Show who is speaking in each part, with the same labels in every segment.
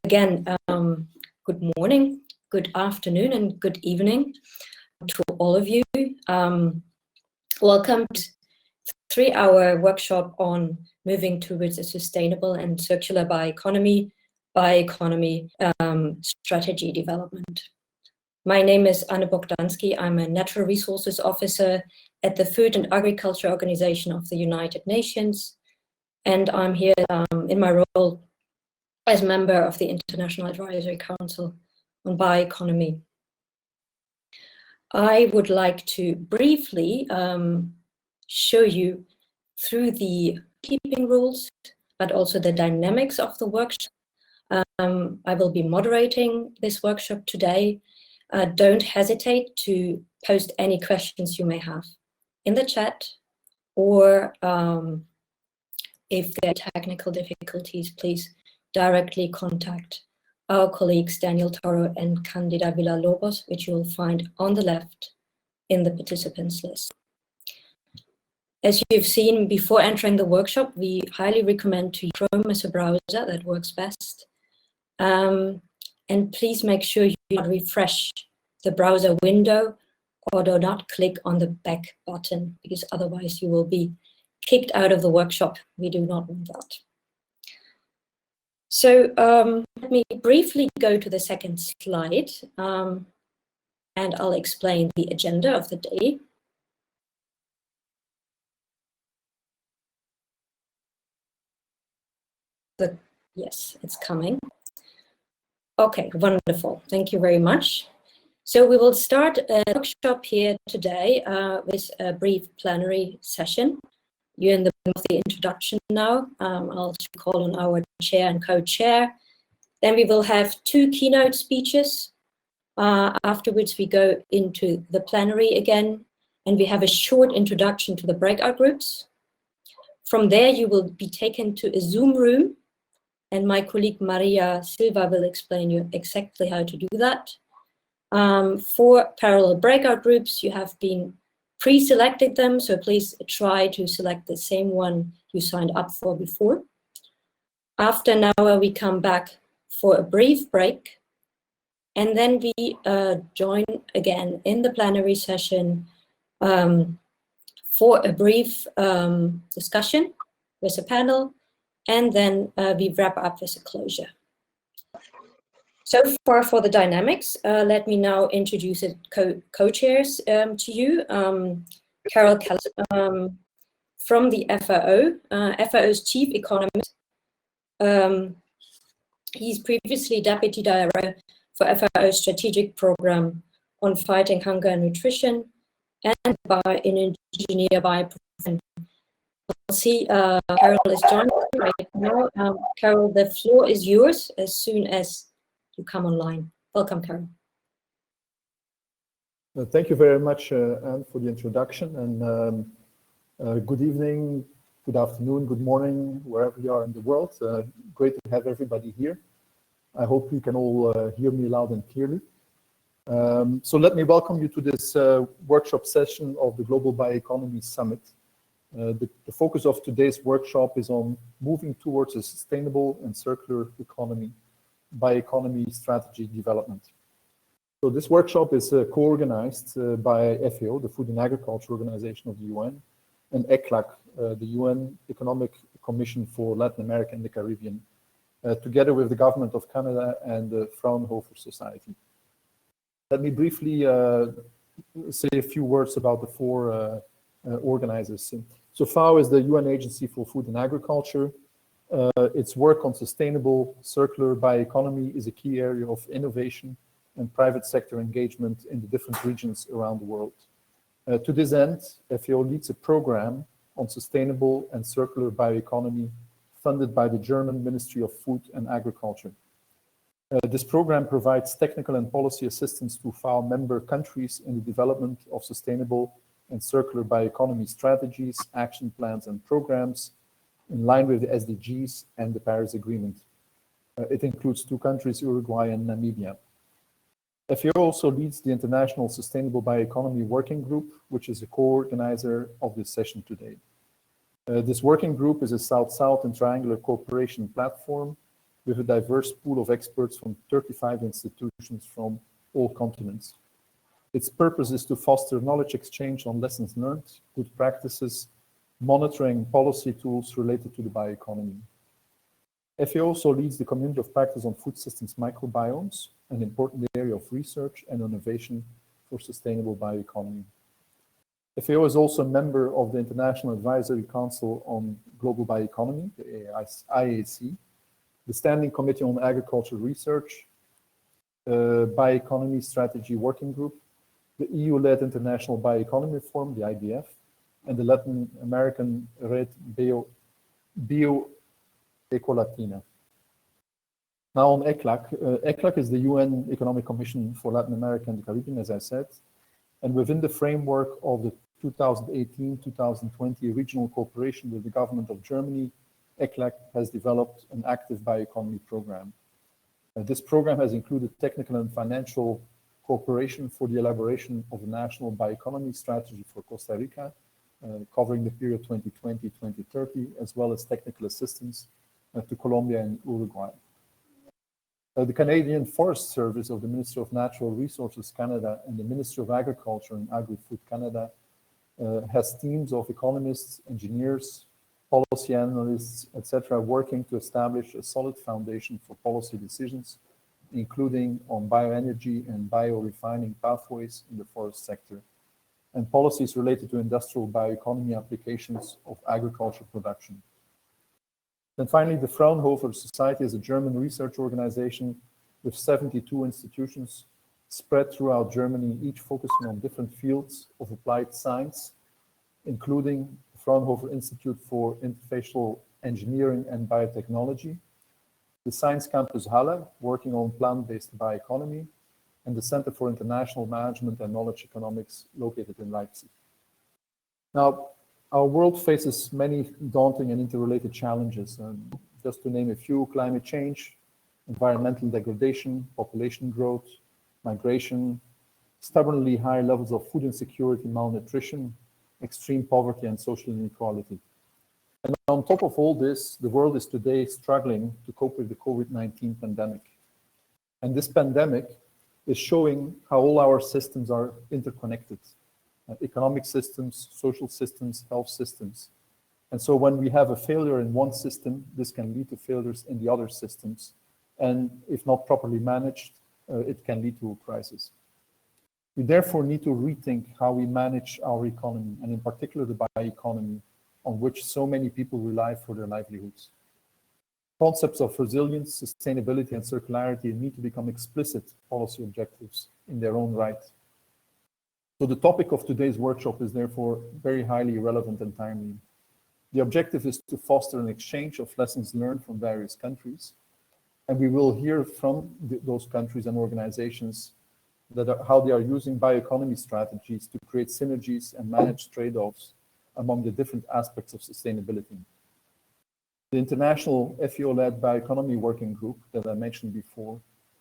Speaker 1: again, good morning, good afternoon, and good evening to all of you. Welcome to the 3-hour workshop on moving towards a sustainable and circular bioeconomy strategy development. My name is Anne Bogdanski. I'm a Natural Resources Officer at the Food and Agriculture Organization of the United Nations, and I'm here in my role as member of the International Advisory Council on Bioeconomy. I would like to briefly show you through the keeping rules, but also the dynamics of the workshop. I will be moderating this workshop today. Don't hesitate to post any questions you may have in the chat, or if there are technical difficulties, please directly contact our colleagues Daniel Toro and Candida Villalobos, which you will find on the left in the participants list. As you've seen before entering the workshop, we highly recommend to use Chrome as a browser that works best. And please make sure you refresh the browser window or do not click on the back button, because otherwise you will be kicked out of the workshop. We do not want that. So let me briefly go to the second slide, and I'll explain the agenda of the day. Yes, it's coming. Okay, wonderful. Thank you very much. So we will start a workshop here today with a brief plenary session. You're in the middle of the introduction now. I'll call on our chair and co-chair. Then we will have 2 keynote speeches. Afterwards, we go into the plenary again, and we have a short introduction to the breakout groups. From there, you will be taken to a Zoom room, and my colleague Maria Silva will explain you exactly how to do that. 4 parallel breakout groups, you have been pre-selected them, so please try to select the same one you signed up for before. After an hour, we come back for a brief break, and then we join again in the plenary session for a brief discussion with a panel, and then we wrap up with a closure. So far for the dynamics, let me now introduce the co-chairs to you. Carol Keller from the FAO, FAO's chief economist. He's previously deputy director for FAO's strategic program on fighting hunger and nutrition, and an engineer by profession. I'll see Carol is joining right now. Carol, the floor is yours as soon as you come online. Welcome, Carol.
Speaker 2: Thank you very much, Anne, for the introduction, and good evening, good afternoon, good morning, wherever you are in the world. Great to have everybody here. I hope you can all hear me loud and clearly. So let me welcome you to this workshop session of the Global Bioeconomy Summit. The focus of today's workshop is on moving towards a sustainable and circular economy, bioeconomy strategy development. So this workshop is co-organized by FAO, the Food and Agriculture Organization of the UN, and ECLAC, the UN Economic Commission for Latin America and the Caribbean, together with the Government of Canada and the Fraunhofer Society. Let me briefly say a few words about the 4 organizers. So FAO is the UN Agency for Food and Agriculture. Its work on sustainable circular bioeconomy is a key area of innovation and private sector engagement in the different regions around the world. To this end, FAO leads a program on sustainable and circular bioeconomy funded by the German Ministry of Food and Agriculture. This program provides technical and policy assistance to FAO member countries in the development of sustainable and circular bioeconomy strategies, action plans, and programs in line with the SDGs and the Paris Agreement. It includes 2 countries, Uruguay and Namibia. FAO also leads the International Sustainable Bioeconomy Working Group, which is a co-organizer of this session today. This working group is a South-South and triangular cooperation platform with a diverse pool of experts from 35 institutions from all continents. Its purpose is to foster knowledge exchange on lessons learned, good practices, monitoring policy tools related to the bioeconomy. FAO also leads the community of practice on food systems microbiomes, an important area of research and innovation for sustainable bioeconomy. FAO is also a member of the International Advisory Council on Global Bioeconomy, the IAC, the Standing Committee on Agricultural Research, Bioeconomy Strategy Working Group, the EU-led International Bioeconomy Forum, the IBF, and the Latin American Red Bioecolatina. Now on ECLAC. ECLAC is the UN Economic Commission for Latin America and the Caribbean, as I said, and within the framework of the 2018-2020 regional cooperation with the government of Germany, ECLAC has developed an active bioeconomy program. This program has included technical and financial cooperation for the elaboration of a national bioeconomy strategy for Costa Rica, covering the period 2020-2030, as well as technical assistance to Colombia and Uruguay. The Canadian Forest Service of the Ministry of Natural Resources Canada and the Ministry of Agriculture and Agri-Food Canada has teams of economists, engineers, policy analysts, etc., working to establish a solid foundation for policy decisions, including on bioenergy and biorefining pathways in the forest sector, and policies related to industrial bioeconomy applications of agricultural production. Then finally, the Fraunhofer Society is a German research organization with 72 institutions spread throughout Germany, each focusing on different fields of applied science, including the Fraunhofer Institute for Interfacial Engineering and Biotechnology, the Science Campus Halle, working on plant-based bioeconomy, and the Center for International Management and Knowledge Economics, located in Leipzig. Now, our world faces many daunting and interrelated challenges. Just to name a few: climate change, environmental degradation, population growth, migration, stubbornly high levels of food insecurity, malnutrition, extreme poverty, and social inequality. And on top of all this, the world is today struggling to cope with the COVID-19 pandemic. And this pandemic is showing how all our systems are interconnected. Economic systems, social systems, health systems. And so when we have a failure in one system, this can lead to failures in the other systems. And if not properly managed, it can lead to a crisis. We therefore need to rethink how we manage our economy, and in particular the bioeconomy, on which so many people rely for their livelihoods. Concepts of resilience, sustainability, and circularity need to become explicit policy objectives in their own right. So the topic of today's workshop is therefore very highly relevant and timely. The objective is to foster an exchange of lessons learned from various countries, and we will hear from those countries and organizations how they are using bioeconomy strategies to create synergies and manage trade-offs among the different aspects of sustainability. The international FAO-led Bioeconomy Working Group that I mentioned before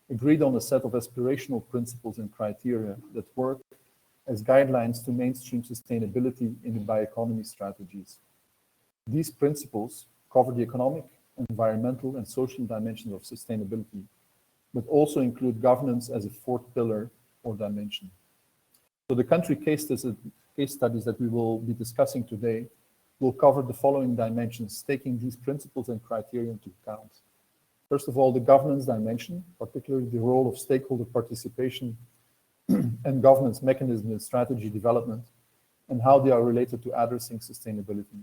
Speaker 2: agreed on a set of aspirational principles and criteria that work as guidelines to mainstream sustainability in the bioeconomy strategies. These principles cover the economic, environmental, and social dimensions of sustainability, but also include governance as a fourth pillar or dimension. So the country case studies that we will be discussing today will cover the following dimensions, taking these principles and criteria into account. First of all, the governance dimension, particularly the role of stakeholder participation and governance mechanisms in strategy development, and how they are related to addressing sustainability.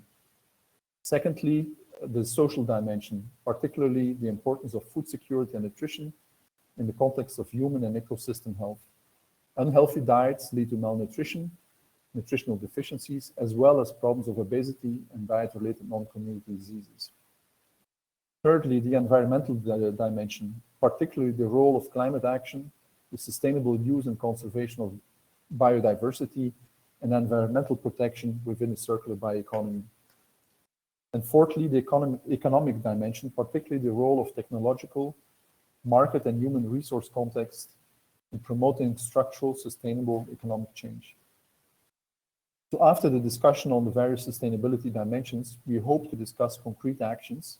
Speaker 2: Secondly, the social dimension, particularly the importance of food security and nutrition in the context of human and ecosystem health. Unhealthy diets lead to malnutrition, nutritional deficiencies, as well as problems of obesity and diet-related non-communicable diseases. Thirdly, the environmental dimension, particularly the role of climate action, the sustainable use and conservation of biodiversity, and environmental protection within a circular bioeconomy. And fourthly, the economic dimension, particularly the role of technological, market, and human resource context in promoting structural, sustainable economic change. So after the discussion on the various sustainability dimensions, we hope to discuss concrete actions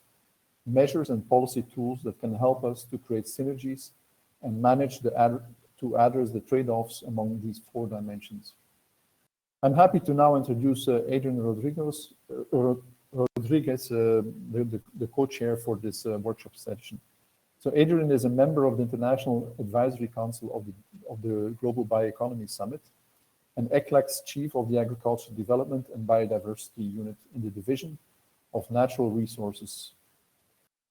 Speaker 2: measures and policy tools that can help us to create synergies and manage to address the trade-offs among these four dimensions. I'm happy to now introduce Adrian Rodriguez, the co-chair for this workshop session. So Adrian is a member of the International Advisory Council of the Global Bioeconomy Summit and ECLAC's Chief of the Agricultural Development and Biodiversity Unit in the Division of Natural Resources.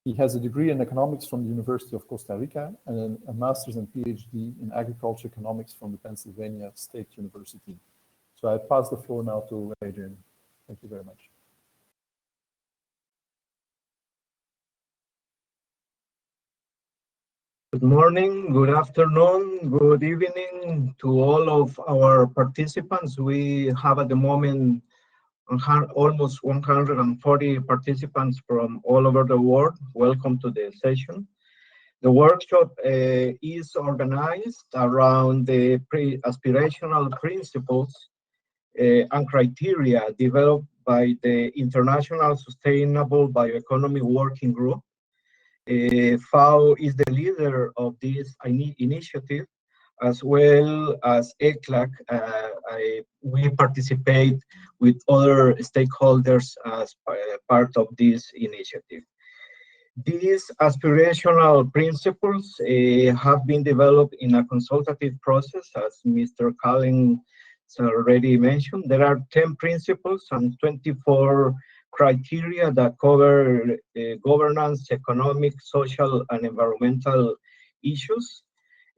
Speaker 2: He has a degree in economics from the University of Costa Rica and a master's and PhD in agriculture economics from the Pennsylvania State University. So I pass the floor now to Adrian. Thank you very much.
Speaker 3: Good morning, good afternoon, good evening to all of our participants. We have at the moment almost 140 participants from all over the world. Welcome to the session. The workshop is organized around the aspirational principles and criteria developed by the International Sustainable Bioeconomy Working Group. FAO is the leader of this initiative, as well as ECLAC. We participate with other stakeholders as part of this initiative. These aspirational principles have been developed in a consultative process, as Mr. Cullen already mentioned. There are 10 principles and 24 criteria that cover governance, economic, social, and environmental issues.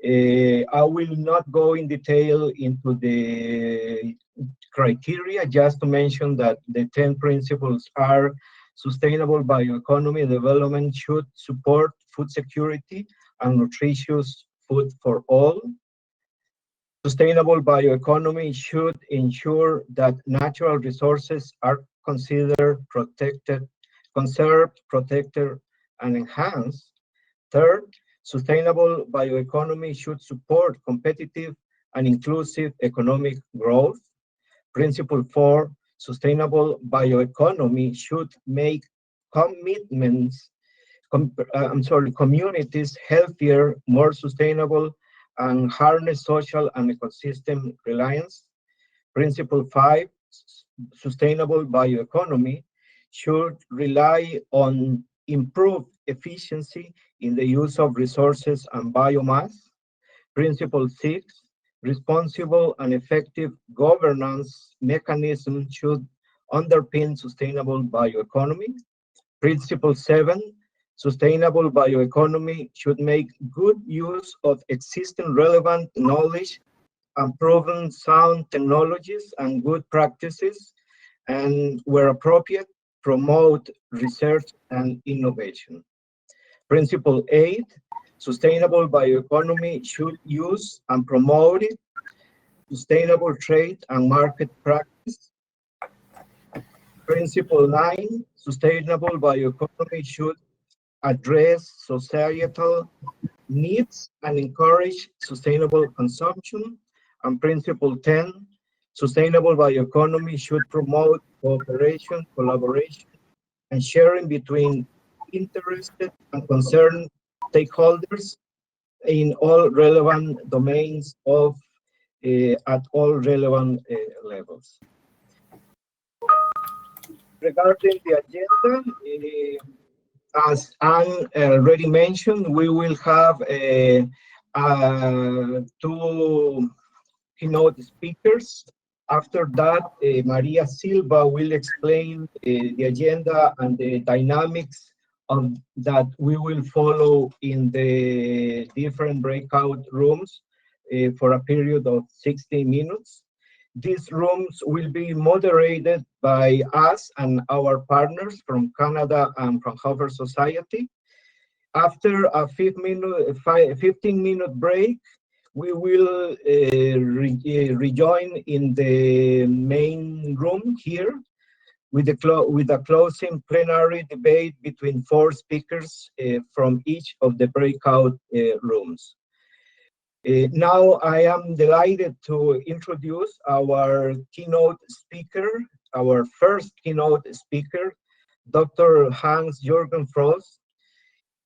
Speaker 3: I will not go in detail into the criteria, just to mention that the 10 principles are: sustainable bioeconomy development should support food security and nutritious food for all. Sustainable bioeconomy should ensure that natural resources are considered, protected, conserved, protected, and enhanced. Third, sustainable bioeconomy should support competitive and inclusive economic growth. Principle 4, sustainable bioeconomy should make communities healthier, more sustainable, and harness social and ecosystem reliance. Principle 5, sustainable bioeconomy should rely on improved efficiency in the use of resources and biomass. Principle 6, responsible and effective governance mechanisms should underpin sustainable bioeconomy. Principle 7, sustainable bioeconomy should make good use of existing relevant knowledge and proven sound technologies and good practices, and where appropriate, promote research and innovation. Principle 8, sustainable bioeconomy should use and promote sustainable trade and market practice. Principle 9, sustainable bioeconomy should address societal needs and encourage sustainable consumption. And principle 10, sustainable bioeconomy should promote cooperation, collaboration, and sharing between interested and concerned stakeholders in all relevant domains at all relevant levels. Regarding the agenda, as Anne already mentioned, we will have two keynote speakers. After that, Maria Silva will explain the agenda and the dynamics that we will follow in the different breakout rooms for a period of 60 minutes. These rooms will be moderated by us and our partners from Canada and from Fraunhofer Society. After a 15-minute break, we will rejoin in the main room here with a closing plenary debate between 4 speakers from each of the breakout rooms. Now I am delighted to introduce our keynote speaker, our first keynote speaker, Dr. Hans Jurgen Frost.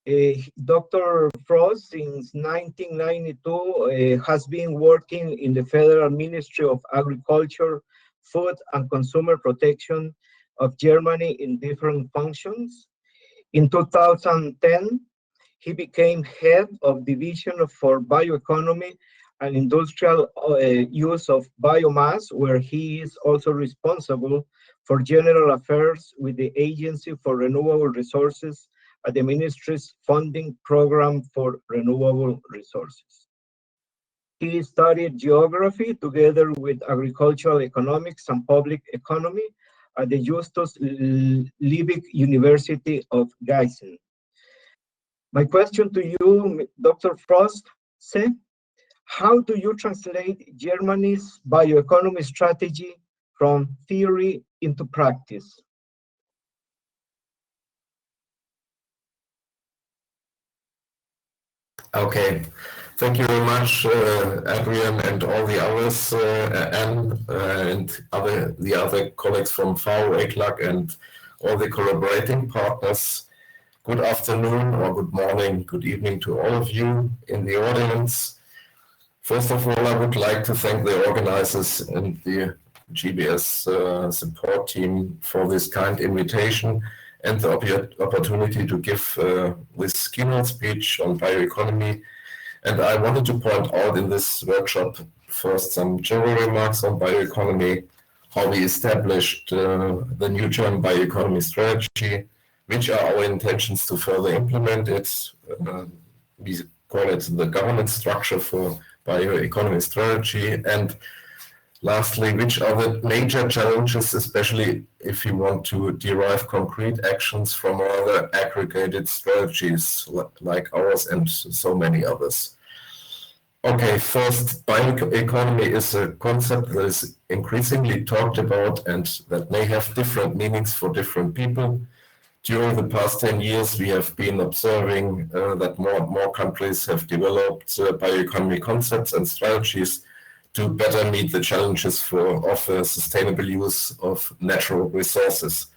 Speaker 3: Dr. Frost, since 1992, has been working in the Federal Ministry of Agriculture, Food and Consumer Protection of Germany in different functions. In 2010, he became head of Division for Bioeconomy and Industrial Use of Biomass, where he is also responsible for general affairs with the Agency for Renewable Resources at the Ministry's funding program for renewable resources. He studied geography together with agricultural economics and public economy at the Justus Liebig University of Gießen. My question to you, Dr. Frost, how do you translate Germany's bioeconomy strategy from theory into practice?
Speaker 4: Okay, thank you very much, Adrian, and all the others, Anne, and the other colleagues from Bioeconomic and all the collaborating partners. Good afternoon, or good morning, good evening to all of you in the audience. First of all, I would like to thank the organizers and the GBS support team for this kind invitation and the opportunity to give this keynote speech on bioeconomy. And I wanted to point out in this workshop first some general remarks on bioeconomy, how we established the new German bioeconomy strategy, which are our intentions to further implement it. We call it the governance structure for bioeconomy strategy. And lastly, which are the major challenges, especially if you want to derive concrete actions from other aggregated strategies like ours and so many others. Okay, first, bioeconomy is a concept that is increasingly talked about and that may have different meanings for different people. During the past 10 years, we have been observing that more and more countries have developed bioeconomy concepts and strategies to better meet the challenges of sustainable use of natural resources.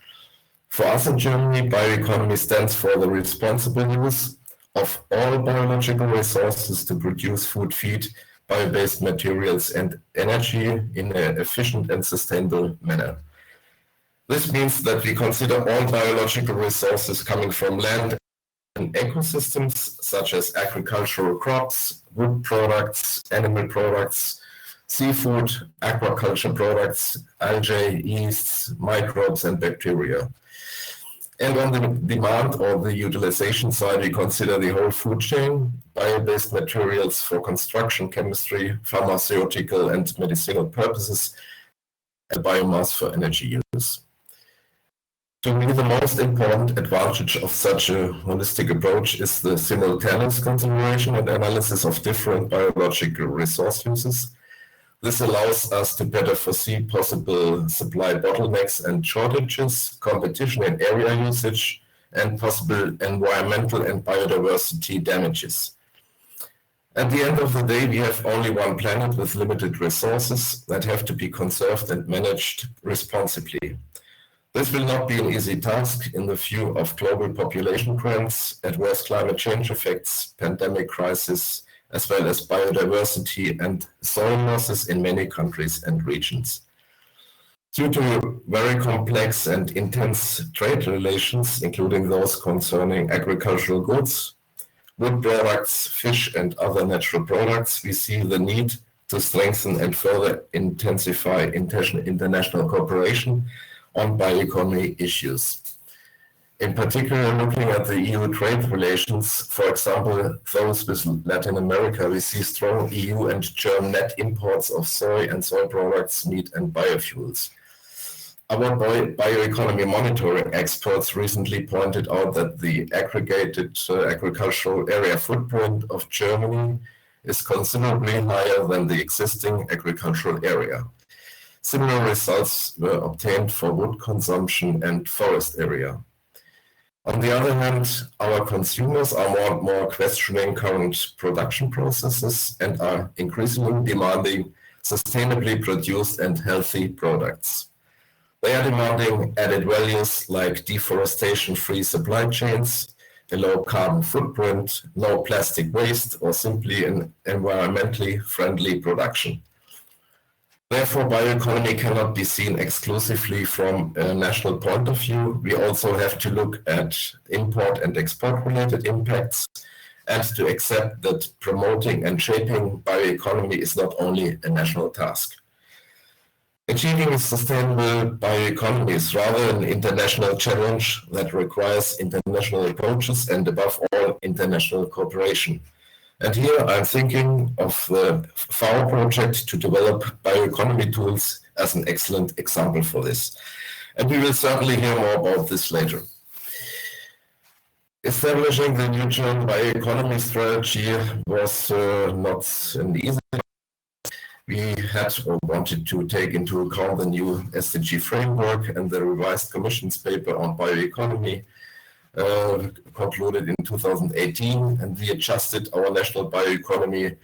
Speaker 4: For us in Germany, bioeconomy stands for the responsible use of all biological resources to produce food, feed, bio-based materials and energy in an efficient and sustainable manner. This means that we consider all biological resources coming from land and ecosystems, such as agricultural crops, wood products, animal products, seafood, aquaculture products, algae, yeasts, microbes, and bacteria. And on the demand or the utilization side, we consider the whole food chain, bio-based materials for construction, chemistry, pharmaceutical, and medicinal purposes, and biomass for energy use. To me, the most important advantage of such a holistic approach is the simultaneous consideration and analysis of different biological resource uses. This allows us to better foresee possible supply bottlenecks and shortages, competition in area usage, and possible environmental and biodiversity damages. At the end of the day, we have only one planet with limited resources that have to be conserved and managed responsibly. This will not be an easy task in the view of global population trends, adverse climate change effects, pandemic crisis, as well as biodiversity and soil losses in many countries and regions. Due to very complex and intense trade relations, including those concerning agricultural goods, wood products, fish, and other natural products, we see the need to strengthen and further intensify international cooperation on bioeconomy issues. In particular, looking at the EU trade relations, for example, those with Latin America, we see strong EU and German net imports of soy and soy products, meat, and biofuels. Our bioeconomy monitoring experts recently pointed out that the aggregated agricultural area footprint of Germany is considerably higher than the existing agricultural area. Similar results were obtained for wood consumption and forest area. On the other hand, our consumers are more and more questioning current production processes and are increasingly demanding sustainably produced and healthy products. They are demanding added values like deforestation-free supply chains a low carbon footprint, no plastic waste, or simply an environmentally friendly production. Therefore, bioeconomy cannot be seen exclusively from a national point of view. We also have to look at import and export related impacts, and to accept that promoting and shaping bioeconomy is not only a national task. Achieving a sustainable bioeconomy is rather an international challenge that requires international approaches and, above all, international cooperation. And here I'm thinking of the FAO project to develop bioeconomy tools as an excellent example for this. And we will certainly hear more about this later. Establishing the new German bioeconomy strategy was not an easy. We had or wanted to take into account the new SDG framework and the revised Commission's paper on bioeconomy concluded in 2018, and we adjusted our national bioeconomy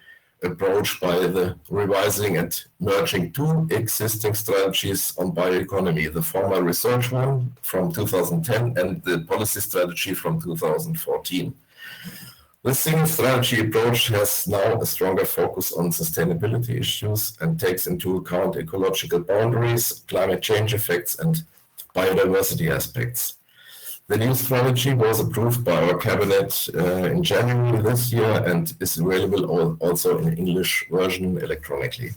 Speaker 4: approach by the revising and merging two existing strategies on bioeconomy, the former research one from 2010 and the policy strategy from 2014. This single strategy approach has now a stronger focus on sustainability issues and takes into account ecological boundaries, climate change effects, and biodiversity aspects. The new strategy was approved by our cabinet in January this year and is available also in English version electronically.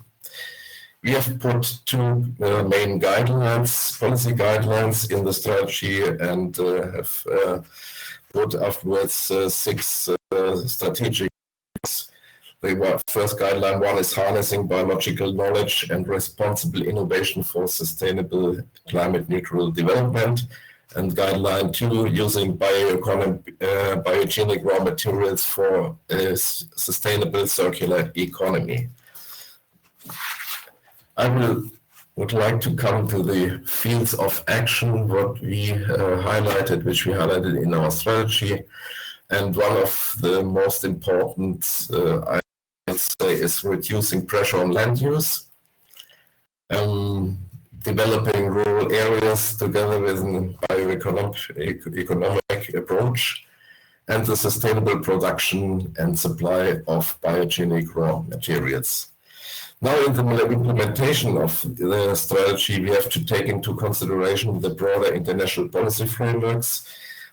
Speaker 4: We have put two main guidelines, policy guidelines in the strategy, and have put afterwards six strategic. The first guideline one is harnessing biological knowledge and responsible innovation for sustainable climate neutral development. And guideline two, using biogenic raw materials for a sustainable circular economy. I would like to come to the fields of action, what we highlighted, which we highlighted in our strategy. And one of the most important, I would say, is reducing pressure on land use. Developing rural areas together with an bioeconomic approach, and the sustainable production and supply of biogenic raw materials. Now, in the implementation of the strategy, we have to take into consideration the broader international policy frameworks.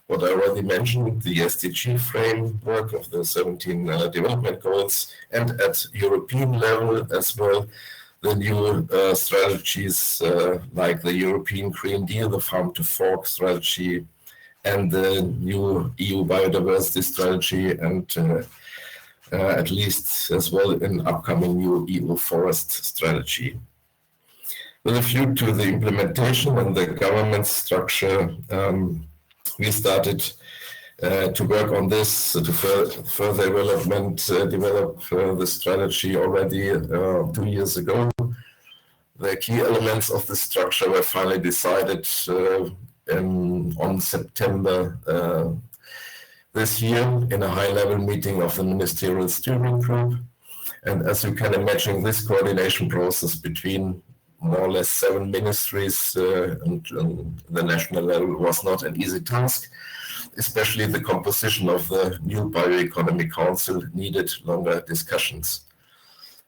Speaker 4: What I already mentioned, the SDG framework of the 17 development goals, and at European level as well, the new strategies like the European Green Deal, the Farm to Fork strategy, and the new EU Biodiversity strategy, and at least as well in upcoming new EU Forest strategy. With a view to the implementation and the governance structure, we started to work on this to further develop the strategy already 2 years ago. The key elements of the structure were finally decided on September this year in a high-level meeting of the Ministerial Steering Group. And as you can imagine, this coordination process between more or less 7 ministries and the national level was not an easy task. Especially the composition of the new Bioeconomy Council needed longer discussions.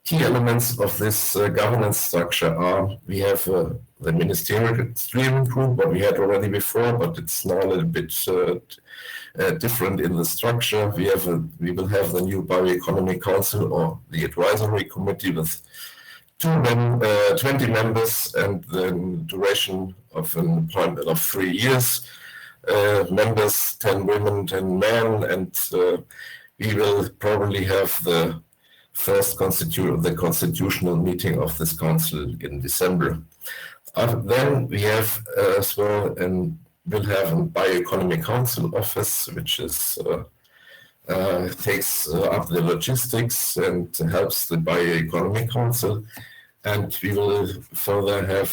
Speaker 4: Key elements of this governance structure are, we have the Ministerial Steering Group, what we had already before, but it's now a little bit different in the structure. We will have the new Bioeconomy Council, or the Advisory Committee, with 20 members and the duration of an appointment of 3 years. Members, 10 women, 10 men, and we will probably have the first constitutional meeting of this council in December. Then we have as well, and we'll have a Bioeconomy Council office, which is takes up the logistics and helps the Bioeconomy Council, and we will further have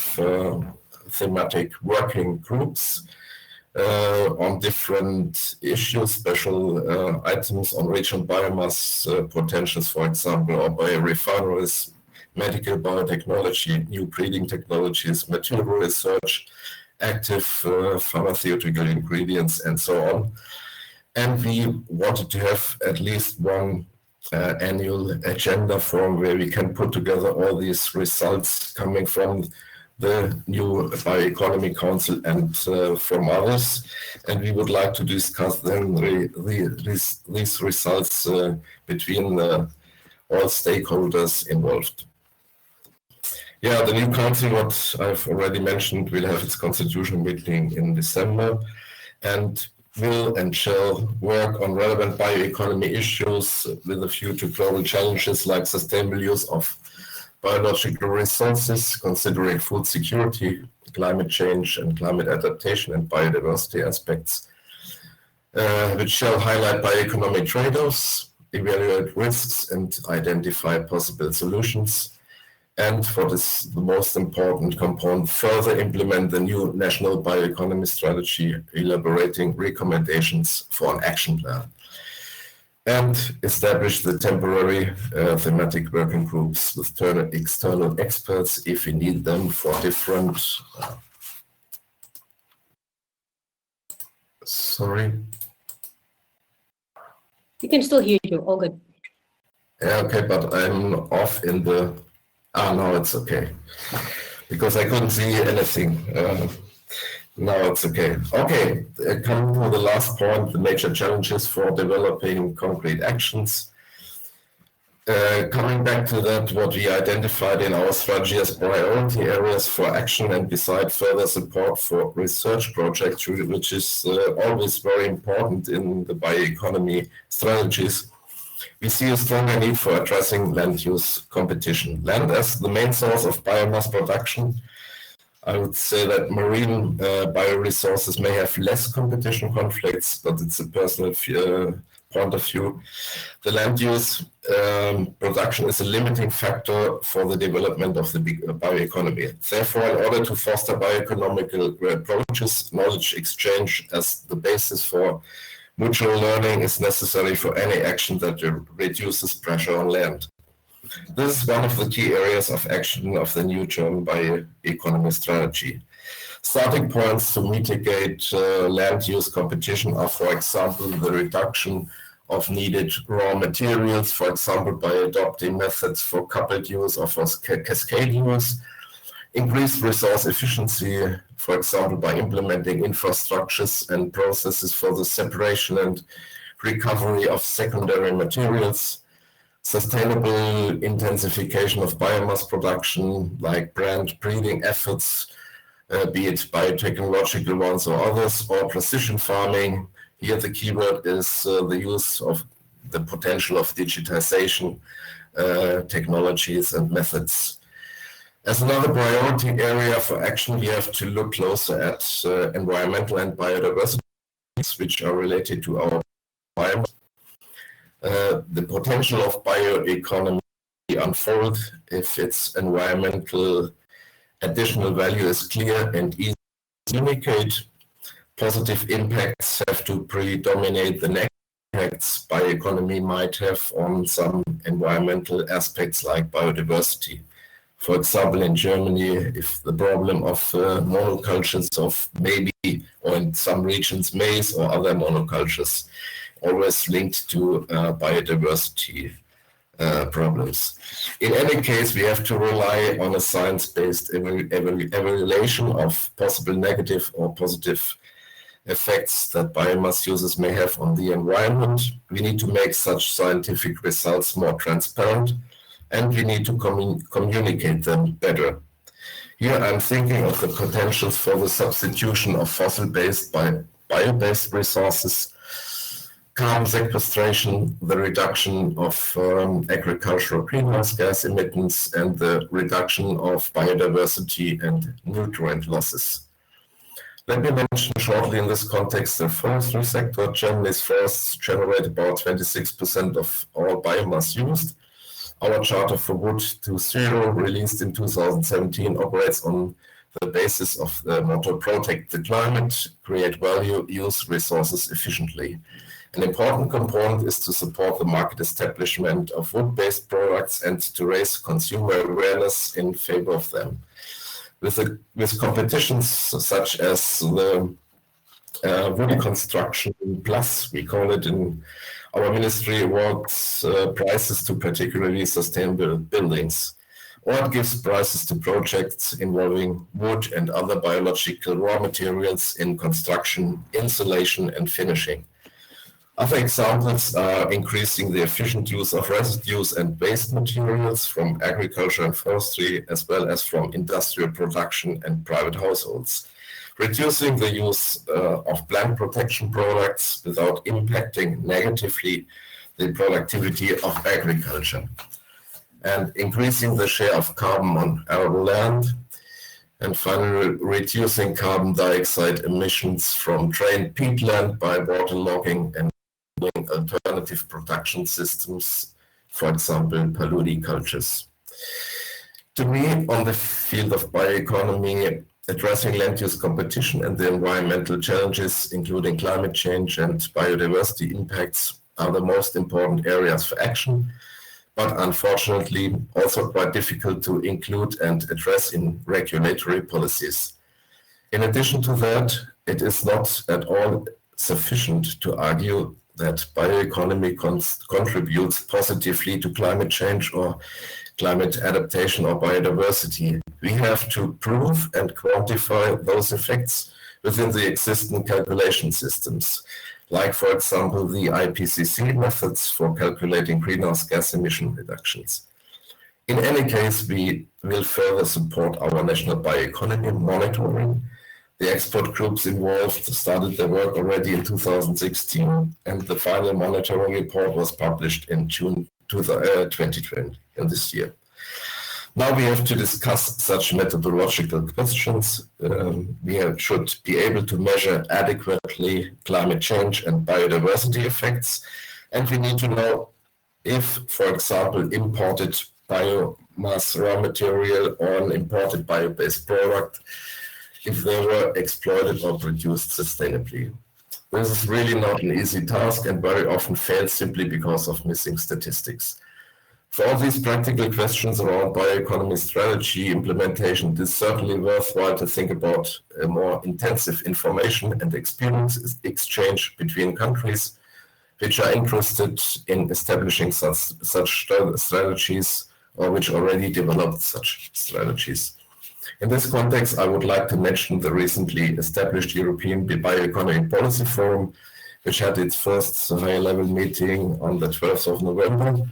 Speaker 4: thematic working groups on different issues, special items on regional biomass potentials, for example, or biorefineries, medical biotechnology, new breeding technologies, material research, active pharmaceutical ingredients, and so on. And we wanted to have at least one annual agenda forum where we can put together all these results coming from the new Bioeconomy Council and from others. And we would like to discuss then these results between all stakeholders involved. Yeah, the new council, what I've already mentioned, will have its constitutional meeting in December and will and shall work on relevant bioeconomy issues with a view to global challenges like sustainable use of biological resources, considering food security, climate change and climate adaptation and biodiversity aspects, which shall highlight bioeconomic trade-offs, evaluate risks and identify possible solutions. And what is the most important component, further implement the new National Bioeconomy Strategy, elaborating recommendations for an action plan. And establish the temporary thematic working groups with external experts if we need them for different... sorry.
Speaker 1: We can still hear you, all good.
Speaker 4: Yeah, okay, but I'm off in the... now it's okay, because I couldn't see anything. Now it's okay. Okay, coming to the last point, the major challenges for developing concrete actions. Coming back to that, what we identified in our strategy as priority areas for action and beside further support for research projects, which is always very important in the bioeconomy strategies. We see a stronger need for addressing land use competition. Land as the main source of biomass production. I would say that marine bioresources may have less competition conflicts, but it's a personal point of view. The land use production is a limiting factor for the development of the bioeconomy. Therefore, in order to foster bioeconomical approaches, knowledge exchange as the basis for mutual learning is necessary for any action that reduces pressure on land. This is one of the key areas of action of the new German bioeconomy strategy. Starting points to mitigate land use competition are, for example, the reduction of needed raw materials, for example, by adopting methods for coupled use or for cascade use, increased resource efficiency, for example, by implementing infrastructures and processes for the separation and recovery of secondary materials, sustainable intensification of biomass production, like brand breeding efforts, be it biotechnological ones or others, or precision farming. Here the keyword is the use of the potential of digitization, technologies and methods. As another priority area for action, we have to look closer at environmental and biodiversity, which are related to our biomass. The potential of bioeconomy unfold if its environmental additional value is clear and easy to communicate. Positive impacts have to predominate the negative impacts bioeconomy might have on some environmental aspects like biodiversity. For example, in Germany, if the problem of monocultures of maybe, or in some regions, maize or other monocultures, always linked to biodiversity problems. In any case, we have to rely on a science-based evaluation of possible negative or positive effects that biomass uses may have on the environment. We need to make such scientific results more transparent, and we need to communicate them better. Here I'm thinking of the potentials for the substitution of fossil-based by bio-based resources, carbon sequestration, the reduction of agricultural greenhouse gas emissions, and the reduction of biodiversity and nutrient losses. Let me mention shortly in this context the forestry sector. Germany's forests generate about 26% of all biomass used. Our Charter for Wood to Zero, released in 2017, operates on the basis of the motto "Protect the climate, create value, use resources efficiently." An important component is to support the market establishment of wood-based products and to raise consumer awareness in favor of them. With competitions such as the Wood construction plus, we call it in our ministry, awards prizes to particularly sustainable buildings, or it gives prizes to projects involving wood and other biological raw materials in construction, insulation, and finishing. Other examples are increasing the efficient use of residues and waste materials from agriculture and forestry, as well as from industrial production and private households, reducing the use of plant protection products without impacting negatively the productivity of agriculture, and increasing the share of carbon on arable land, and finally reducing carbon dioxide emissions from drained peatland by waterlogging and alternative production systems, for example, paludicultures. To me, on the field of bioeconomy, addressing land use competition and the environmental challenges, including climate change and biodiversity impacts, are the most important areas for action, but unfortunately also quite difficult to include and address in regulatory policies. In addition to that, it is not at all sufficient to argue that bioeconomy contributes positively to climate change or climate adaptation or biodiversity. We have to prove and quantify those effects within the existing calculation systems, like, for example, the IPCC methods for calculating greenhouse gas emission reductions. In any case, we will further support our national bioeconomy monitoring. The expert groups involved started their work already in 2016, and the final monitoring report was published in June 2020, in this year. Now we have to discuss such methodological questions. We should be able to measure adequately climate change and biodiversity effects, and we need to know if, for example, imported biomass raw material or an imported bio-based product, if they were exploited or produced sustainably. This is really not an easy task and very often fails simply because of missing statistics. For all these practical questions around bioeconomy strategy implementation, it is certainly worthwhile to think about a more intensive information and experience exchange between countries which are interested in establishing such strategies or which already developed such strategies. In this context, I would like to mention the recently established European Bioeconomy Policy Forum, which had its first high-level meeting on the 12th of November.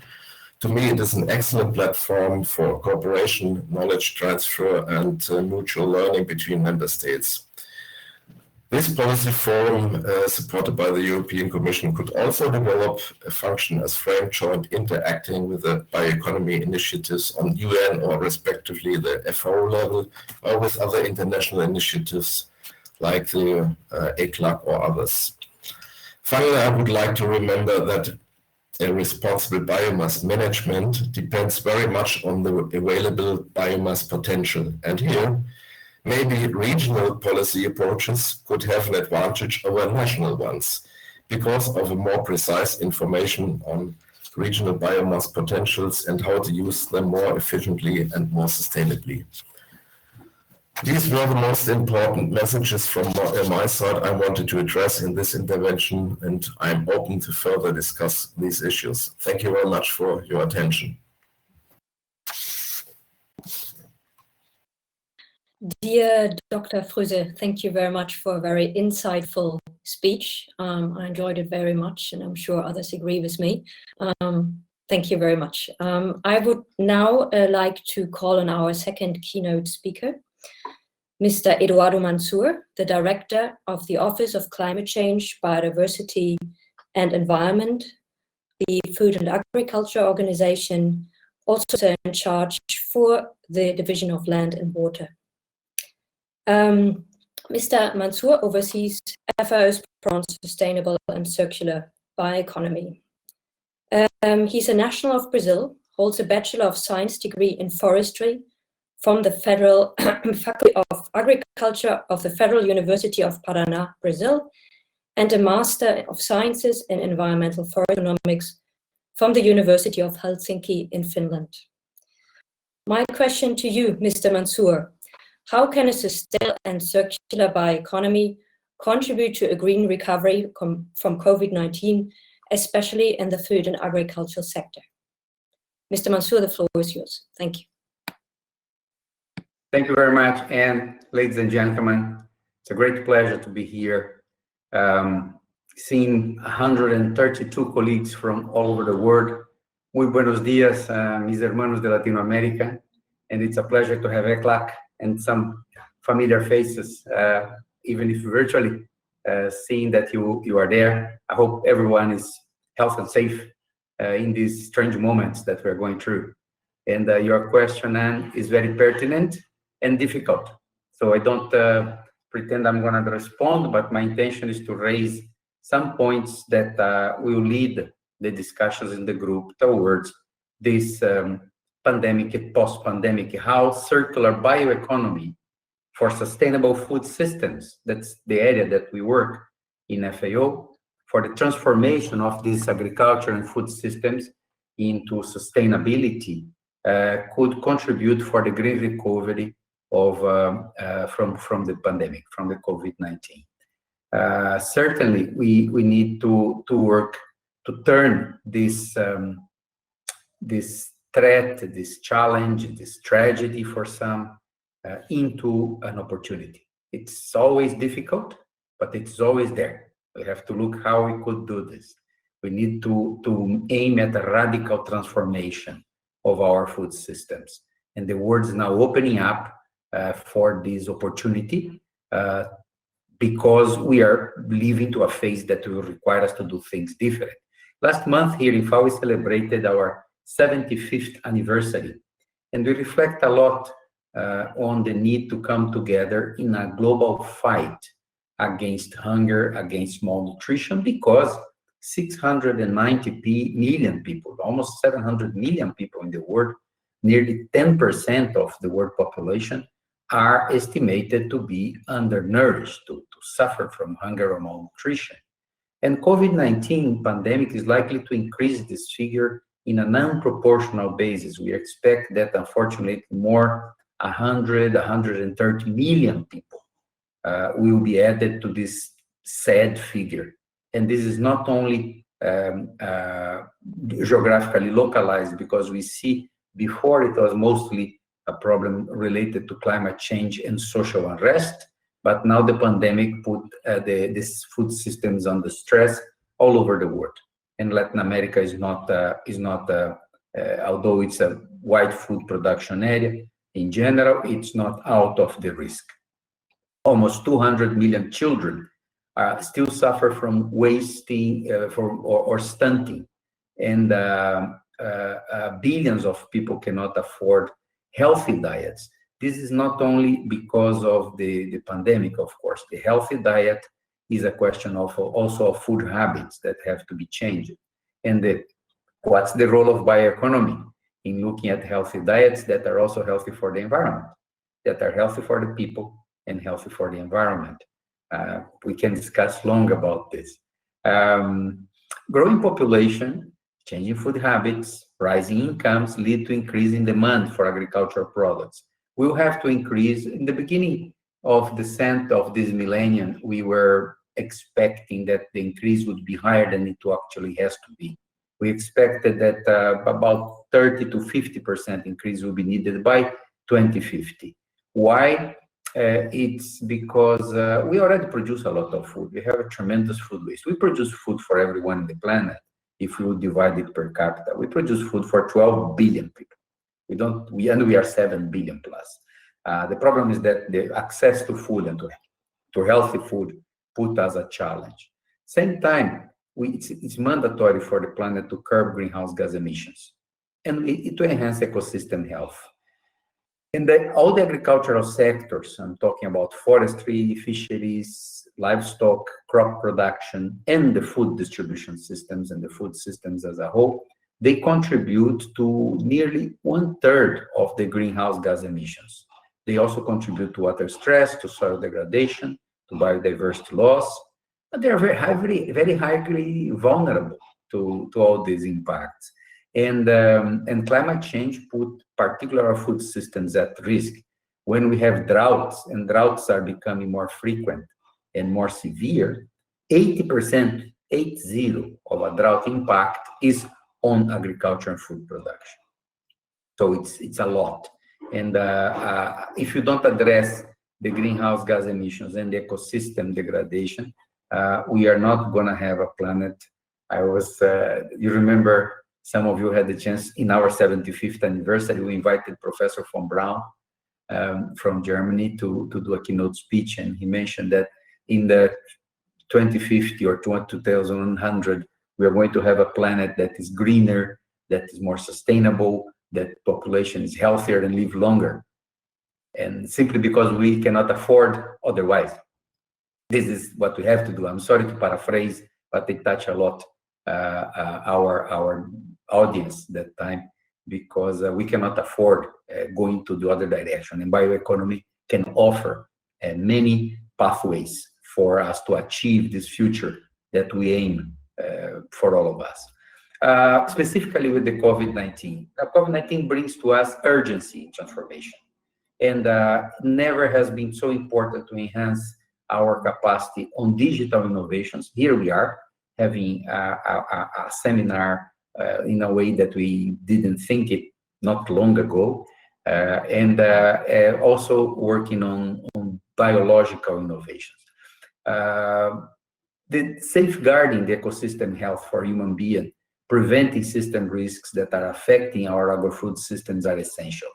Speaker 4: To me, it is an excellent platform for cooperation, knowledge transfer, and mutual learning between member states. This policy forum, supported by the European Commission, could also develop a function as frame joint interacting with the bioeconomy initiatives on UN or respectively the FAO level, or with other international initiatives like the ECLAC or others. Finally, I would like to remember that a responsible biomass management depends very much on the available biomass potential. And here, maybe regional policy approaches could have an advantage over national ones because of a more precise information on regional biomass potentials and how to use them more efficiently and more sustainably. These were the most important messages from my side I wanted to address in this intervention, and I'm open to further discuss these issues. Thank you very much for your attention.
Speaker 1: Dear Dr. Früse, thank you very much for a very insightful speech. I enjoyed it very much, and I'm sure others agree with me. Thank you very much. I would now like to call on our second keynote speaker, Mr. Eduardo Mansour, the Director of the Office of Climate Change, Biodiversity and Environment, the Food and Agriculture Organization, also in charge for the Division of Land and Water. Mr. Mansour oversees FAO's program on sustainable and circular bioeconomy. He's a national of Brazil, holds a Bachelor of Science degree in forestry from the Federal Faculty of Agriculture of the Federal University of Paraná, Brazil, and a Master of Sciences in Environmental Forest Economics from the University of Helsinki in Finland. My question to you, Mr. Mansour, how can a sustainable and circular bioeconomy contribute to a green recovery from COVID-19, especially in the food and agricultural sector. Mr. Mansour, the floor is yours. Thank you.
Speaker 5: Thank you very much. And ladies and gentlemen, it's a great pleasure to be here, seeing 132 colleagues from all over the world. Muy buenos días, mis hermanos de Latinoamérica. And it's a pleasure to have ECLAC and some familiar faces, even if virtually, seeing that you are there. I hope everyone is healthy and safe in these strange moments that we're going through. And your question, Anne, is very pertinent and difficult. So I don't pretend I'm going to respond, but my intention is to raise some points that will lead the discussions in the group towards this pandemic, post-pandemic, how circular bioeconomy for sustainable food systems, that's the area that we work in FAO, for the transformation of these agriculture and food systems into sustainability, could contribute for the green recovery of from the pandemic, from the COVID-19. Certainly, we need to work to turn this this threat, this challenge, this tragedy for some into an opportunity. It's always difficult, but it's always there. We have to look how we could do this. We need to aim at a radical transformation of our food systems. And the world is now opening up for this opportunity because we are living to a phase that will require us to do things different. Last month here in FAO, we celebrated our 75th anniversary, and we reflect a lot on the need to come together in a global fight against hunger, against malnutrition, because 690 million people, almost 700 million people in the world, nearly 10% of the world population, are estimated to be undernourished, to suffer from hunger or malnutrition. And COVID-19 pandemic is likely to increase this figure in a non-proportional basis. We expect that, unfortunately, more 130 million people will be added to this sad figure. And this is not only geographically localized, because we see before it was mostly a problem related to climate change and social unrest, but now the pandemic put these food systems under stress all over the world. And Latin America is not although it's a wide food production area, in general, it's not out of the risk. Almost 200 million children still suffer from wasting or stunting, and billions of people cannot afford healthy diets. This is not only because of the pandemic, of course. The healthy diet is a question of also of food habits that have to be changed. And what's the role of bioeconomy in looking at healthy diets that are also healthy for the environment, that are healthy for the people and healthy for the environment? We can discuss long about this. Growing population, changing food habits, rising incomes lead to increasing demand for agricultural products. We'll have to increase. In the beginning of the descent of this millennium, we were expecting that the increase would be higher than it actually has to be. We expected that about 30 to 50% increase will be needed by 2050. Why? It's because we already produce a lot of food. We have a tremendous food waste. We produce food for everyone on the planet. If we would divide it per capita, we produce food for 12 billion people. We are 7 billion plus. The problem is that the access to food and to healthy food put us a challenge. Same time, it's mandatory for the planet to curb greenhouse gas emissions and to enhance ecosystem health. And all the agricultural sectors, I'm talking about forestry, fisheries, livestock, crop production, and the food distribution systems and the food systems as a whole, they contribute to nearly 1/3 of the greenhouse gas emissions. They also contribute to water stress, to soil degradation, to biodiversity loss, but they're very highly vulnerable to all these impacts. And climate change put particular food systems at risk. When we have droughts, and droughts are becoming more frequent, and more severe, 80%, 80, of a drought impact is on agriculture and food production. So it's a lot. And if you don't address the greenhouse gas emissions and the ecosystem degradation, we are not going to have a planet. You remember, some of you had the chance in our 75th anniversary, we invited Professor von Braun from Germany to do a keynote speech, and he mentioned that in the 2050 or 2100, we are going to have a planet that is greener, that is more sustainable, that population is healthier and live longer. And simply because we cannot afford otherwise. This is what we have to do. I'm sorry to paraphrase, but it touched a lot our audience that time, because we cannot afford going to the other direction. And bioeconomy can offer many pathways for us to achieve this future that we aim for all of us. Specifically with the COVID-19. COVID-19 brings to us urgency in transformation. And never has been so important to enhance our capacity on digital innovations. Here we are having a seminar in a way that we didn't think it not long ago, and also working on biological innovations. The safeguarding the ecosystem health for human beings, preventing system risks that are affecting our agro-food systems are essential.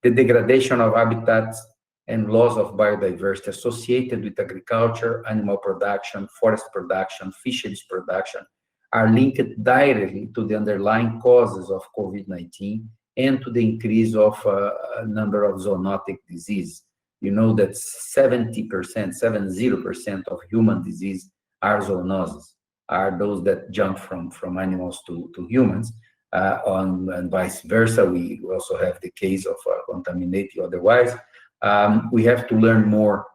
Speaker 5: The degradation of habitats and loss of biodiversity associated with agriculture, animal production, forest production, fisheries production are linked directly to the underlying causes of COVID-19 and to the increase of a number of zoonotic disease. You know that 70% of human disease are zoonoses, are those that jump from animals to humans. And vice versa, we also have the case of contaminating otherwise. We have to learn more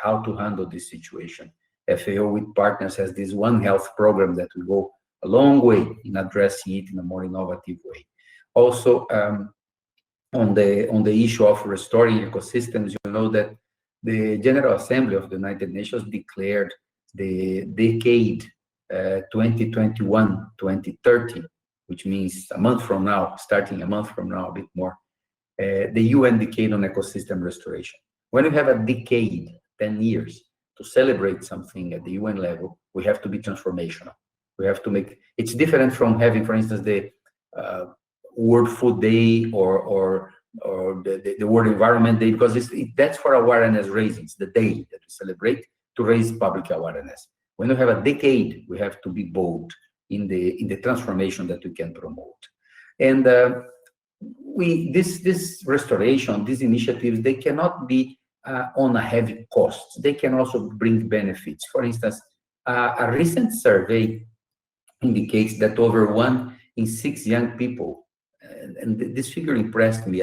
Speaker 5: how to handle this situation. FAO with partners has this One Health program that will go a long way in addressing it in a more innovative way. Also, on the issue of restoring ecosystems, you know that the General Assembly of the United Nations declared the decade 2021-2030, which means a month from now, starting a month from now, a bit more, the UN decade on ecosystem restoration. When we have a decade, 10 years, to celebrate something at the UN level, we have to be transformational. We have to make, it's different from having, for instance, the World Food Day or the World Environment Day, because that's for awareness raising. It's the day that we celebrate to raise public awareness. When we have a decade, we have to be bold in the transformation that we can promote. And this restoration, these initiatives, they cannot be on a heavy cost. They can also bring benefits. For instance, a recent survey indicates that over 1 in 6 young people, and this figure impressed me.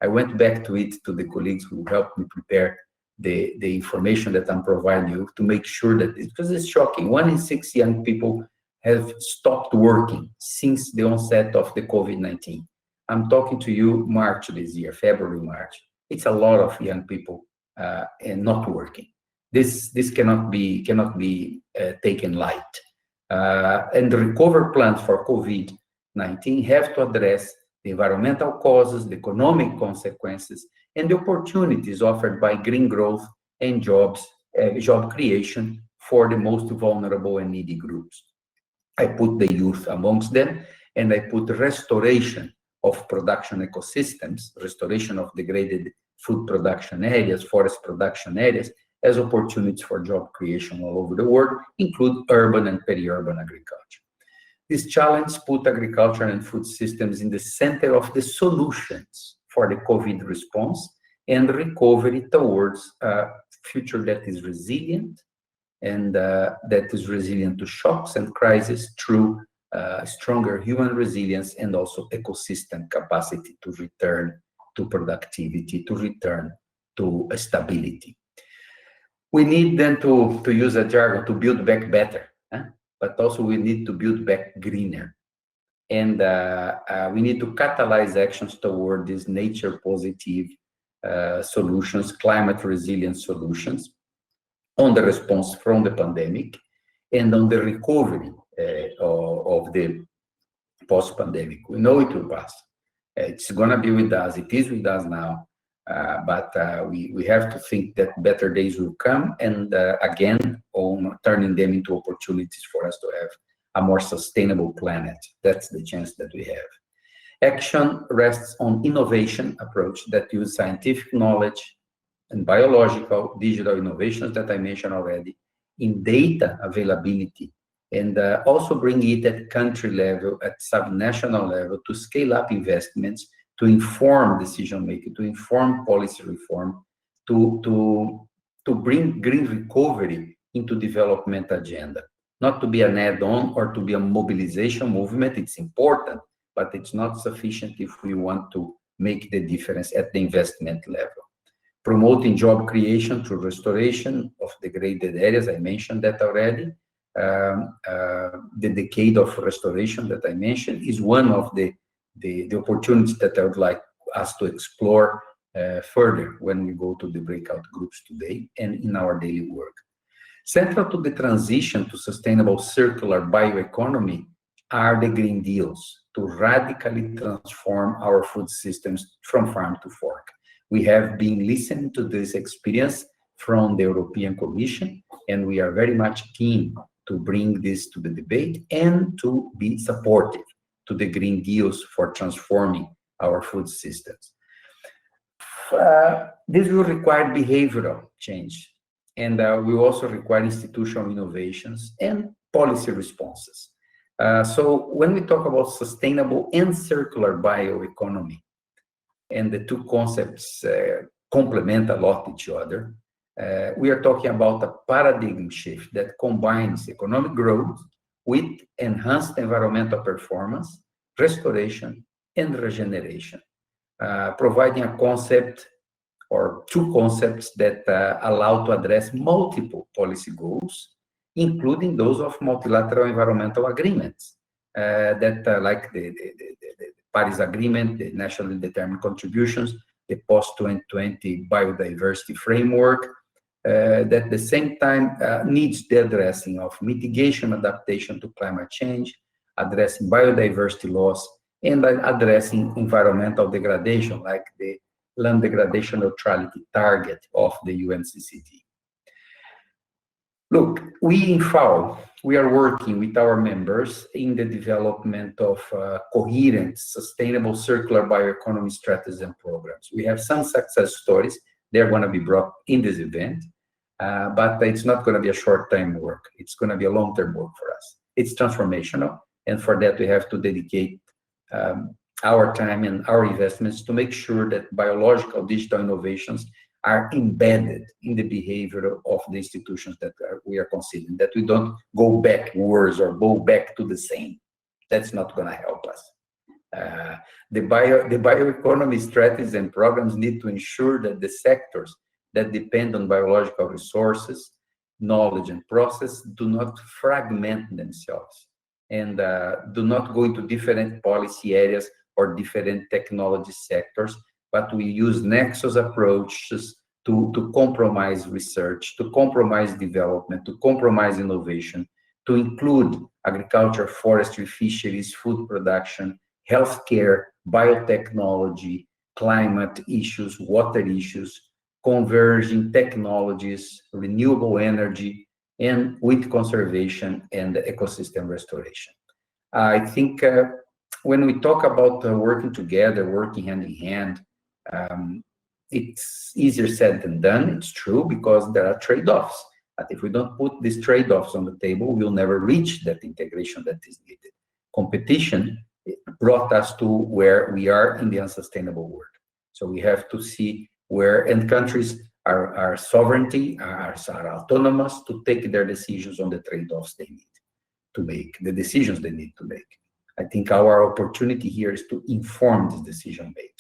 Speaker 5: I went back to it to the colleagues who helped me prepare the information that I'm providing you to make sure that, because it's shocking, 1 in 6 young people have stopped working since the onset of the COVID-19. I'm talking to you March this year, February, March. It's a lot of young people and not working. This cannot be taken light. And the recovery plans for COVID-19 have to address the environmental causes, the economic consequences, and the opportunities offered by green growth and job creation for the most vulnerable and needy groups. I put the youth amongst them, and I put restoration of production ecosystems, restoration of degraded food production areas, forest production areas, as opportunities for job creation all over the world, include urban and peri-urban agriculture. This challenge put agriculture and food systems in the center of the solutions for the COVID response and recovery towards a future that is resilient and that is resilient to shocks and crises through stronger human resilience and also ecosystem capacity to return to productivity, to return to stability. We need then to use a jargon to build back better, but also we need to build back greener. And we need to catalyze actions toward these nature positive solutions, climate resilient solutions. on the response from the pandemic and on the recovery of the post-pandemic. We know it will pass. It's going to be with us. It is with us now. But we have to think that better days will come, and again, on turning them into opportunities for us to have a more sustainable planet. That's the chance that we have. Action rests on innovation approach that use scientific knowledge and biological, digital innovations that I mentioned already, in data availability, and also bring it at country level, at subnational level, to scale up investments, to inform decision-making, to inform policy reform, to bring green recovery into development agenda. Not to be an add-on or to be a mobilization movement. It's important, but it's not sufficient if we want to make the difference at the investment level. Promoting job creation through restoration of degraded areas, I mentioned that already. The decade of restoration that I mentioned is one of the opportunities that I would like us to explore further when we go to the breakout groups today and in our daily work. Central to the transition to sustainable circular bioeconomy are the Green Deals to radically transform our food systems from farm to fork. We have been listening to this experience from the European Commission, and we are very much keen to bring this to the debate and to be supportive to the Green Deals for transforming our food systems. This will require behavioral change, and will also require institutional innovations and policy responses. So when we talk about sustainable and circular bioeconomy, and the two concepts complement a lot each other, we are talking about a paradigm shift that combines economic growth with enhanced environmental performance, restoration, and regeneration, providing a concept or two concepts that allow to address multiple policy goals, including those of multilateral environmental agreements, like the Paris Agreement, the nationally determined contributions, the post-2020 biodiversity framework, that at the same time needs the addressing of mitigation adaptation to climate change, addressing biodiversity loss, and addressing environmental degradation, like the land degradation neutrality target of the UNCCD. Look, we in FAO, we are working with our members in the development of coherent, sustainable circular bioeconomy strategies and programs. We have some success stories. They're going to be brought in this event, but it's not going to be a short-term work. It's going to be a long-term work for us. It's transformational, and for that we have to dedicate our time and our investments to make sure that biological digital innovations are embedded in the behavior of the institutions that we are considering, that we don't go backwards or go back to the same. That's not going to help us. The bioeconomy strategies and programs need to ensure that the sectors that depend on biological resources, knowledge, and process do not fragment themselves and do not go into different policy areas or different technology sectors, but we use nexus approaches to compromise research, to compromise development, to compromise innovation, to include agriculture, forestry, fisheries, food production, healthcare, biotechnology, climate issues, water issues, converging technologies, renewable energy, and with conservation and ecosystem restoration. I think when we talk about working together, working hand in hand, it's easier said than done. It's true, because there are trade-offs. But if we don't put these trade-offs on the table, we'll never reach that integration that is needed. Competition brought us to where we are in the unsustainable world. So we have to see where, and countries are sovereignty, are autonomous to take their decisions on the trade-offs they need to make, the decisions they need to make. I think our opportunity here is to inform this decision making.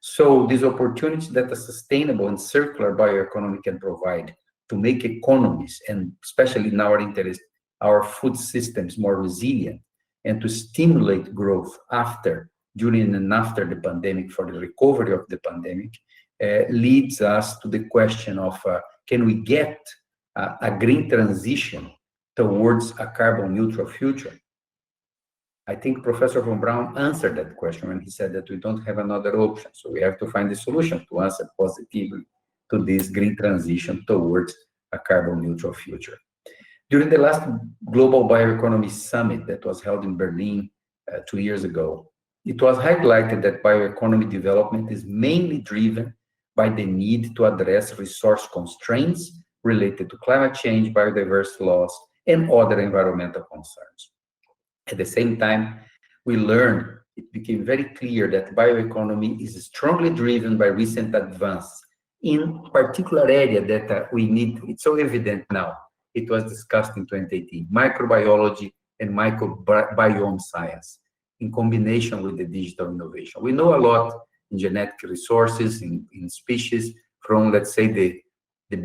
Speaker 5: So these opportunities that a sustainable and circular bioeconomy can provide to make economies, and especially in our interest, our food systems more resilient, and to stimulate growth after, during and after the pandemic, for the recovery of the pandemic, leads us to the question of, can we get a green transition towards a carbon neutral future? I think Professor von Braun answered that question when he said that we don't have another option. So we have to find a solution to answer positively to this green transition towards a carbon neutral future. During the last Global Bioeconomy Summit that was held in Berlin 2 years ago, it was highlighted that bioeconomy development is mainly driven by the need to address resource constraints related to climate change, biodiversity loss, and other environmental concerns. At the same time, we learned, it became very clear that bioeconomy is strongly driven by recent advances in particular area that we need. It's so evident now. It was discussed in 2018, microbiology and microbiome science in combination with the digital innovation. We know a lot in genetic resources, in species from, let's say, the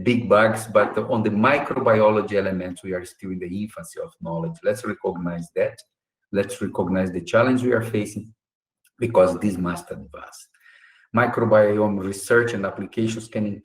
Speaker 5: big bugs, but on the microbiology elements, we are still in the infancy of knowledge. Let's recognize that. Let's recognize the challenge we are facing, because this must advance. Microbiome research and applications can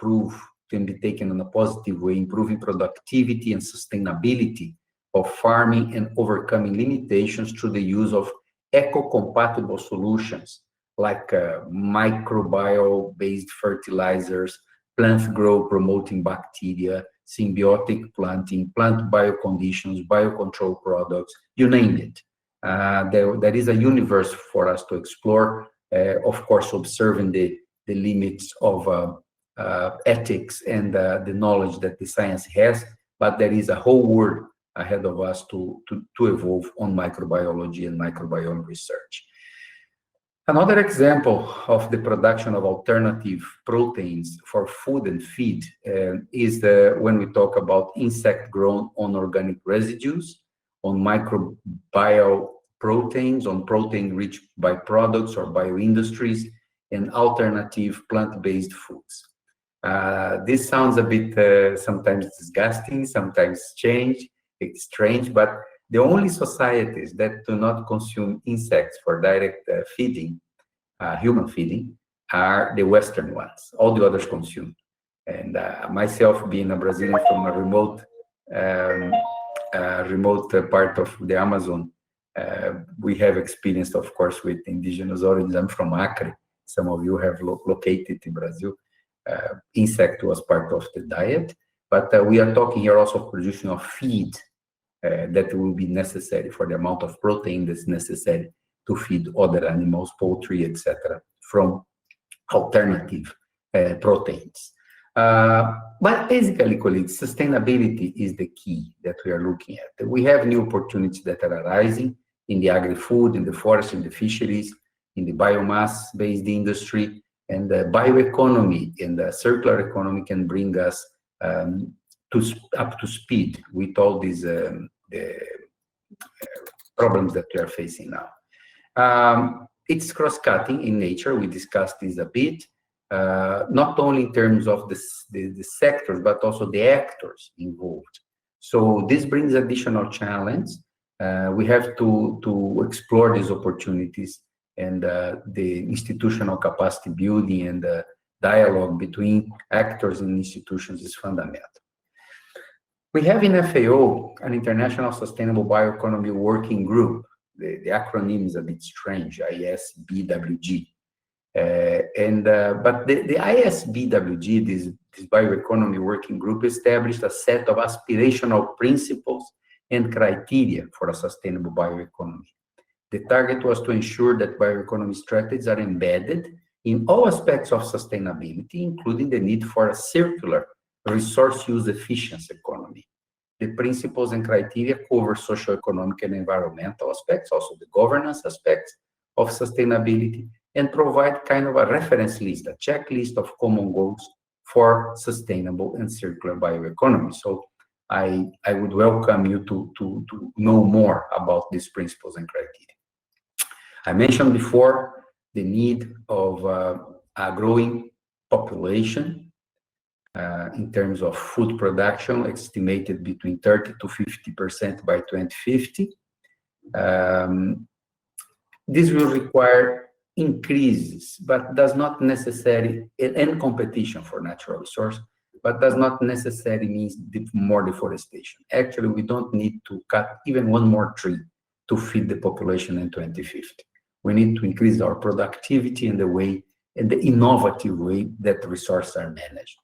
Speaker 5: be taken in a positive way, improving productivity and sustainability of farming and overcoming limitations through the use of eco-compatible solutions like microbial-based fertilizers, plant growth promoting bacteria, symbiotic planting, plant bioconditions, biocontrol products, you name it. There is a universe for us to explore, of course, observing the limits of ethics and the knowledge that the science has, but there is a whole world ahead of us to evolve on microbiology and microbiome research. Another example of the production of alternative proteins for food and feed is when we talk about insect-grown on-organic residues, on microbial proteins, on protein-rich byproducts or bioindustries, and alternative plant-based foods. This sounds a bit sometimes disgusting, sometimes it's strange, but the only societies that do not consume insects for direct feeding, human feeding, are the Western ones. All the others consume. And myself, being a Brazilian from a remote part of the Amazon, we have experienced, of course, with indigenous origins. I'm from Acre. Some of you have located in Brazil. Insect was part of the diet, but we are talking here also of production of feed that will be necessary for the amount of protein that's necessary to feed other animals, poultry, etc., from alternative proteins. But basically, colleagues, sustainability is the key that we are looking at. We have new opportunities that are arising in the agri-food, in the forest, in the fisheries, in the biomass-based industry, and the bioeconomy and the circular economy can bring us up to speed with all these problems that we are facing now. It's cross-cutting in nature. We discussed this a bit, not only in terms of the sectors, but also the actors involved. So this brings additional challenge. We have to explore these opportunities, and the institutional capacity building and the dialogue between actors and institutions is fundamental. We have in FAO an International Sustainable Bioeconomy Working Group. The acronym is a bit strange, ISBWG. But the ISBWG, this Bioeconomy Working Group, established a set of aspirational principles and criteria for a sustainable bioeconomy. The target was to ensure that bioeconomy strategies are embedded in all aspects of sustainability, including the need for a circular resource use efficiency economy. The principles and criteria cover socioeconomic and environmental aspects, also the governance aspects of sustainability, and provide kind of a reference list, a checklist of common goals for sustainable and circular bioeconomy. So I would welcome you to know more about these principles and criteria. I mentioned before the need of a growing population in terms of food production, estimated between 30 to 50% by 2050. This will require increases, but does not necessarily, and competition for natural resource, but does not necessarily mean more deforestation. Actually, we don't need to cut even one more tree to feed the population in 2050. We need to increase our productivity in the way, in the innovative way that the resources are managed.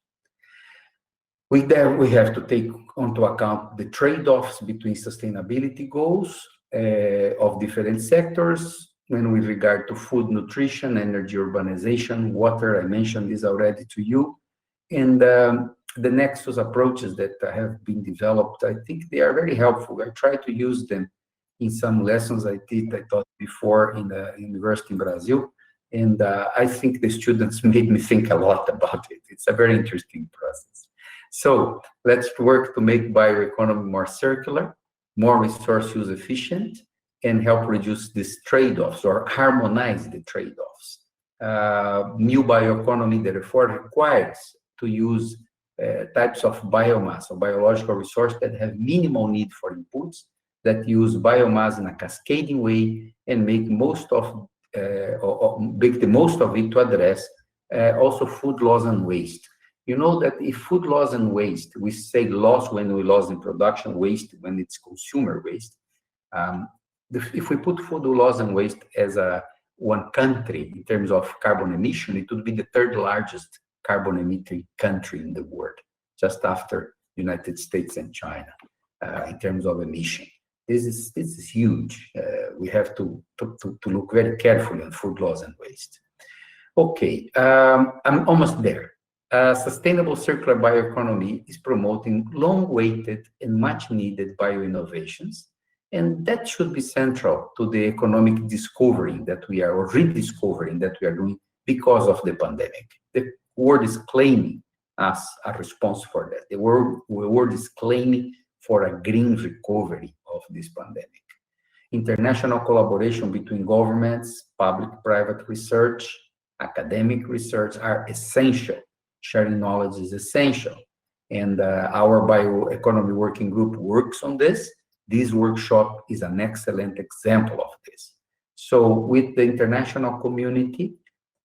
Speaker 5: With that, we have to take into account the trade-offs between sustainability goals of different sectors, when with regard to food, nutrition, energy, urbanization, water. I mentioned this already to you. And the nexus approaches that have been developed, I think they are very helpful. I try to use them in some lessons I taught before in the university in Brazil. And I think the students made me think a lot about it. It's a very interesting process. So let's work to make bioeconomy more circular, more resource use efficient, and help reduce these trade-offs or harmonize the trade-offs. New bioeconomy, therefore, requires to use types of biomass or biological resource that have minimal need for inputs, that use biomass in a cascading way and make most of make the most of it to address also food loss and waste. You know that if food loss and waste, we say loss when we lose in production, waste when it's consumer waste. If we put food loss and waste as one country in terms of carbon emission, it would be the third largest carbon emitting country in the world, just after United States and China in terms of emission. This is huge. We have to look very carefully on food loss and waste. Okay, I'm almost there. Sustainable circular bioeconomy is promoting long-awaited and much-needed bioinnovations, and that should be central to the economic discovery that we are, or rediscovering that we are doing because of the pandemic. The world is claiming us a response for that. The world is claiming for a green recovery of this pandemic. International collaboration between governments, public-private research, academic research are essential. Sharing knowledge is essential. And our bioeconomy working group works on this. This workshop is an excellent example of this. So with the international community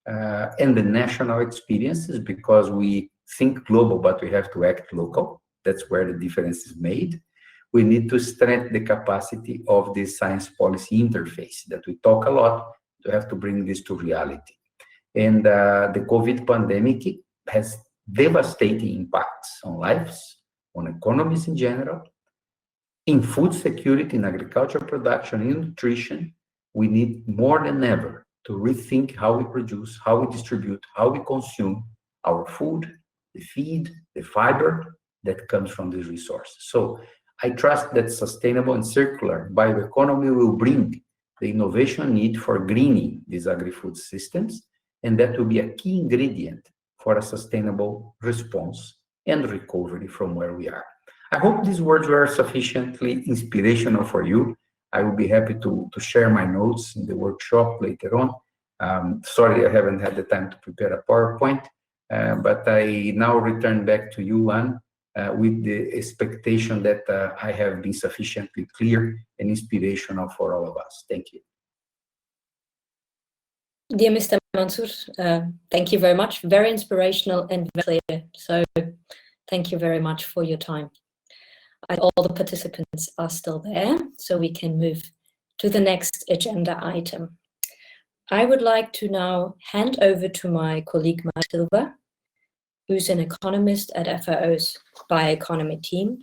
Speaker 5: and the national experiences, because we think global, but we have to act local, that's where the difference is made. We need to strengthen the capacity of this science policy interface that we talk a lot, to have to bring this to reality. And the COVID pandemic has devastating impacts on lives, on economies in general, in food security, in agricultural production, in nutrition. We need more than ever to rethink how we produce, how we distribute, how we consume our food, the feed, the fiber that comes from these resources. So I trust that sustainable and circular bioeconomy will bring the innovation need for greening these agri-food systems, and that will be a key ingredient for a sustainable response and recovery from where we are. I hope these words were sufficiently inspirational for you. I will be happy to share my notes in the workshop later on. Sorry, I haven't had the time to prepare a PowerPoint, but I now return back to you, Anne, with the expectation that I have been sufficiently clear and inspirational for all of us. Thank you.
Speaker 1: Dear Mr. Mansour, thank you very much. Very inspirational and very clear. So thank you very much for your time. All the participants are still there, so we can move to the next agenda item. I would like to now hand over to my colleague, Mike Silva, who's an economist at FAO's Bioeconomy team.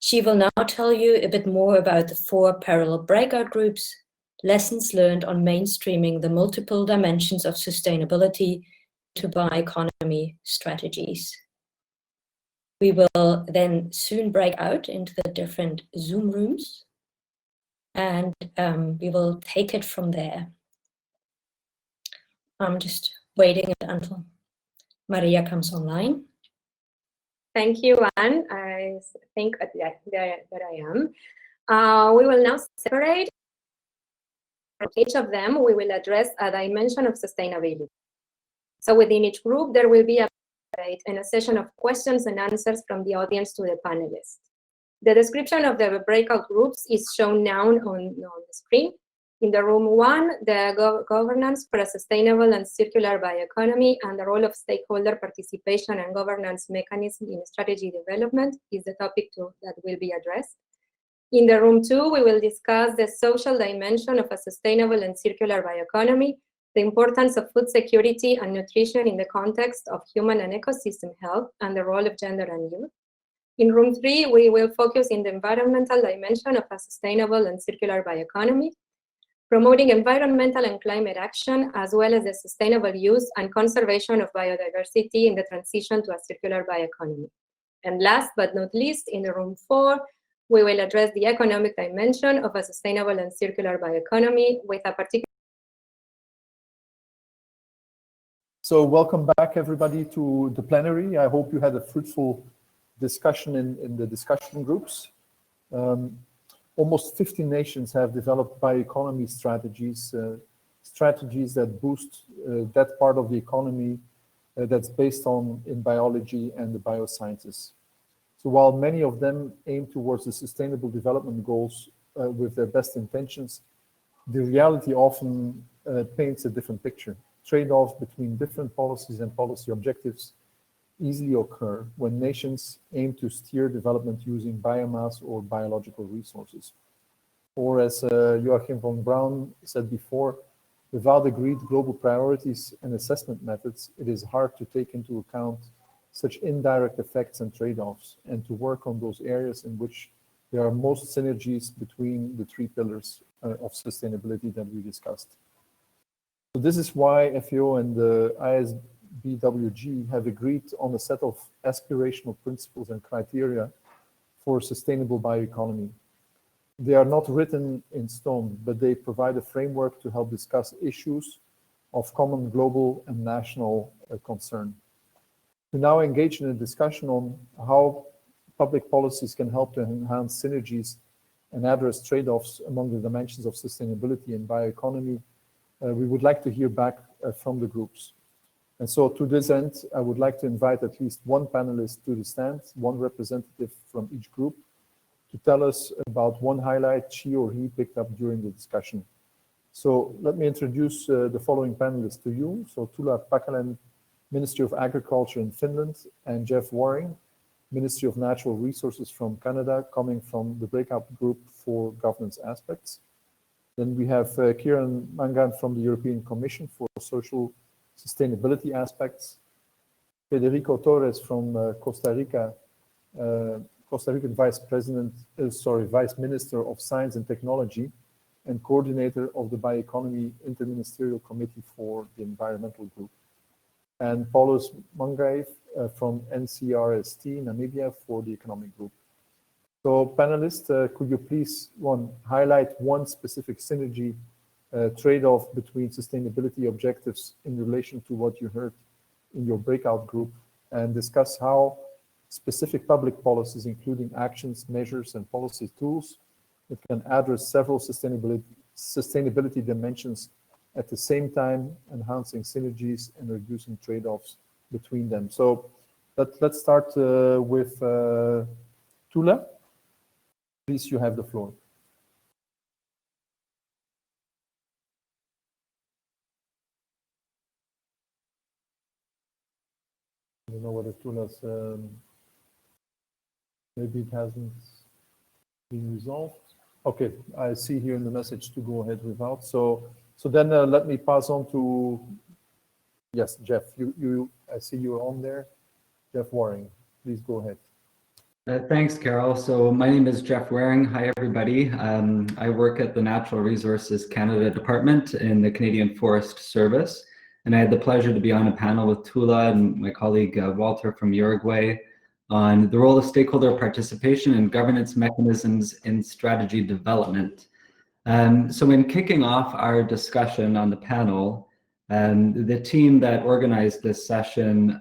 Speaker 1: She will now tell you a bit more about the 4 parallel breakout groups, lessons learned on mainstreaming the multiple dimensions of sustainability to bioeconomy strategies. We will then soon break out into the different Zoom rooms, and we will take it from there. I'm just waiting until Maria comes online.
Speaker 6: Thank you, Anne. I think that I am. We will now separate. Each of them, we will address a dimension of sustainability. So within each group, there will be a debate and a session of questions and answers from the audience to the panelists. The description of the breakout groups is shown now on the screen. In the room 1, the governance for a sustainable and circular bioeconomy and the role of stakeholder participation and governance mechanism in strategy development is the topic that will be addressed. In the room 2, we will discuss the social dimension of a sustainable and circular bioeconomy, the importance of food security and nutrition in the context of human and ecosystem health, and the role of gender and youth. In room 3, we will focus in the environmental dimension of a sustainable and circular bioeconomy, promoting environmental and climate action, as well as the sustainable use and conservation of biodiversity in the transition to a circular bioeconomy. And last but not least, in the room 4, we will address the economic dimension of a sustainable and circular bioeconomy with a particular.
Speaker 2: So welcome back, everybody, to the plenary. I hope you had a fruitful discussion in the discussion groups. Almost 50 nations have developed bioeconomy strategies, strategies that boost that part of the economy that's based in biology and the biosciences. So while many of them aim towards the sustainable development goals with their best intentions, the reality often paints a different picture. Trade-offs between different policies and policy objectives easily occur when nations aim to steer development using biomass or biological resources. Or as Joachim von Braun said before, without agreed global priorities and assessment methods, it is hard to take into account such indirect effects and trade-offs and to work on those areas in which there are most synergies between the 3 pillars of sustainability that we discussed. So this is why FAO and the ISBWG have agreed on a set of aspirational principles and criteria for sustainable bioeconomy. They are not written in stone, but they provide a framework to help discuss issues of common global and national concern. To now engage in a discussion on how public policies can help to enhance synergies and address trade-offs among the dimensions of sustainability and bioeconomy, we would like to hear back from the groups. And so to this end, I would like to invite at least one panelist to the stand, one representative from each group, to tell us about one highlight she or he picked up during the discussion. So let me introduce the following panelists to you. So Tuula Pakkanen, Ministry of Agriculture in Finland, and Jeff Waring, Ministry of Natural Resources from Canada, coming from the breakout group for governance aspects. Then we have Kieran Mangan from the European Commission for social sustainability aspects, Federico Torres from Costa Rica, Costa Rican Vice Minister of Science and Technology and coordinator of the Bioeconomy Interministerial Committee for the Environmental Group, and Paulus Mangaev from NCRST Namibia for the Economic Group. So panelists, could you please highlight one specific synergy trade-off between sustainability objectives in relation to what you heard in your breakout group, and discuss how specific public policies, including actions, measures, and policy tools that can address several sustainability dimensions at the same time, enhancing synergies and reducing trade-offs between them. So let's start with Tuula. Please, you have the floor. I don't know whether Tuula's, maybe it hasn't been resolved. Okay, I see here in the message to go ahead without. So then let me pass on to, yes, Jeff, I see you're on there. Jeff Waring, please go ahead.
Speaker 7: Thanks, Carol. So my name is Jeff Waring. Hi, everybody. I work at the Natural Resources Canada Department in the Canadian Forest Service. And I had the pleasure to be on a panel with Tuula and my colleague Walter from Uruguay on the role of stakeholder participation and governance mechanisms in strategy development. So in kicking off our discussion on the panel, the team that organized this session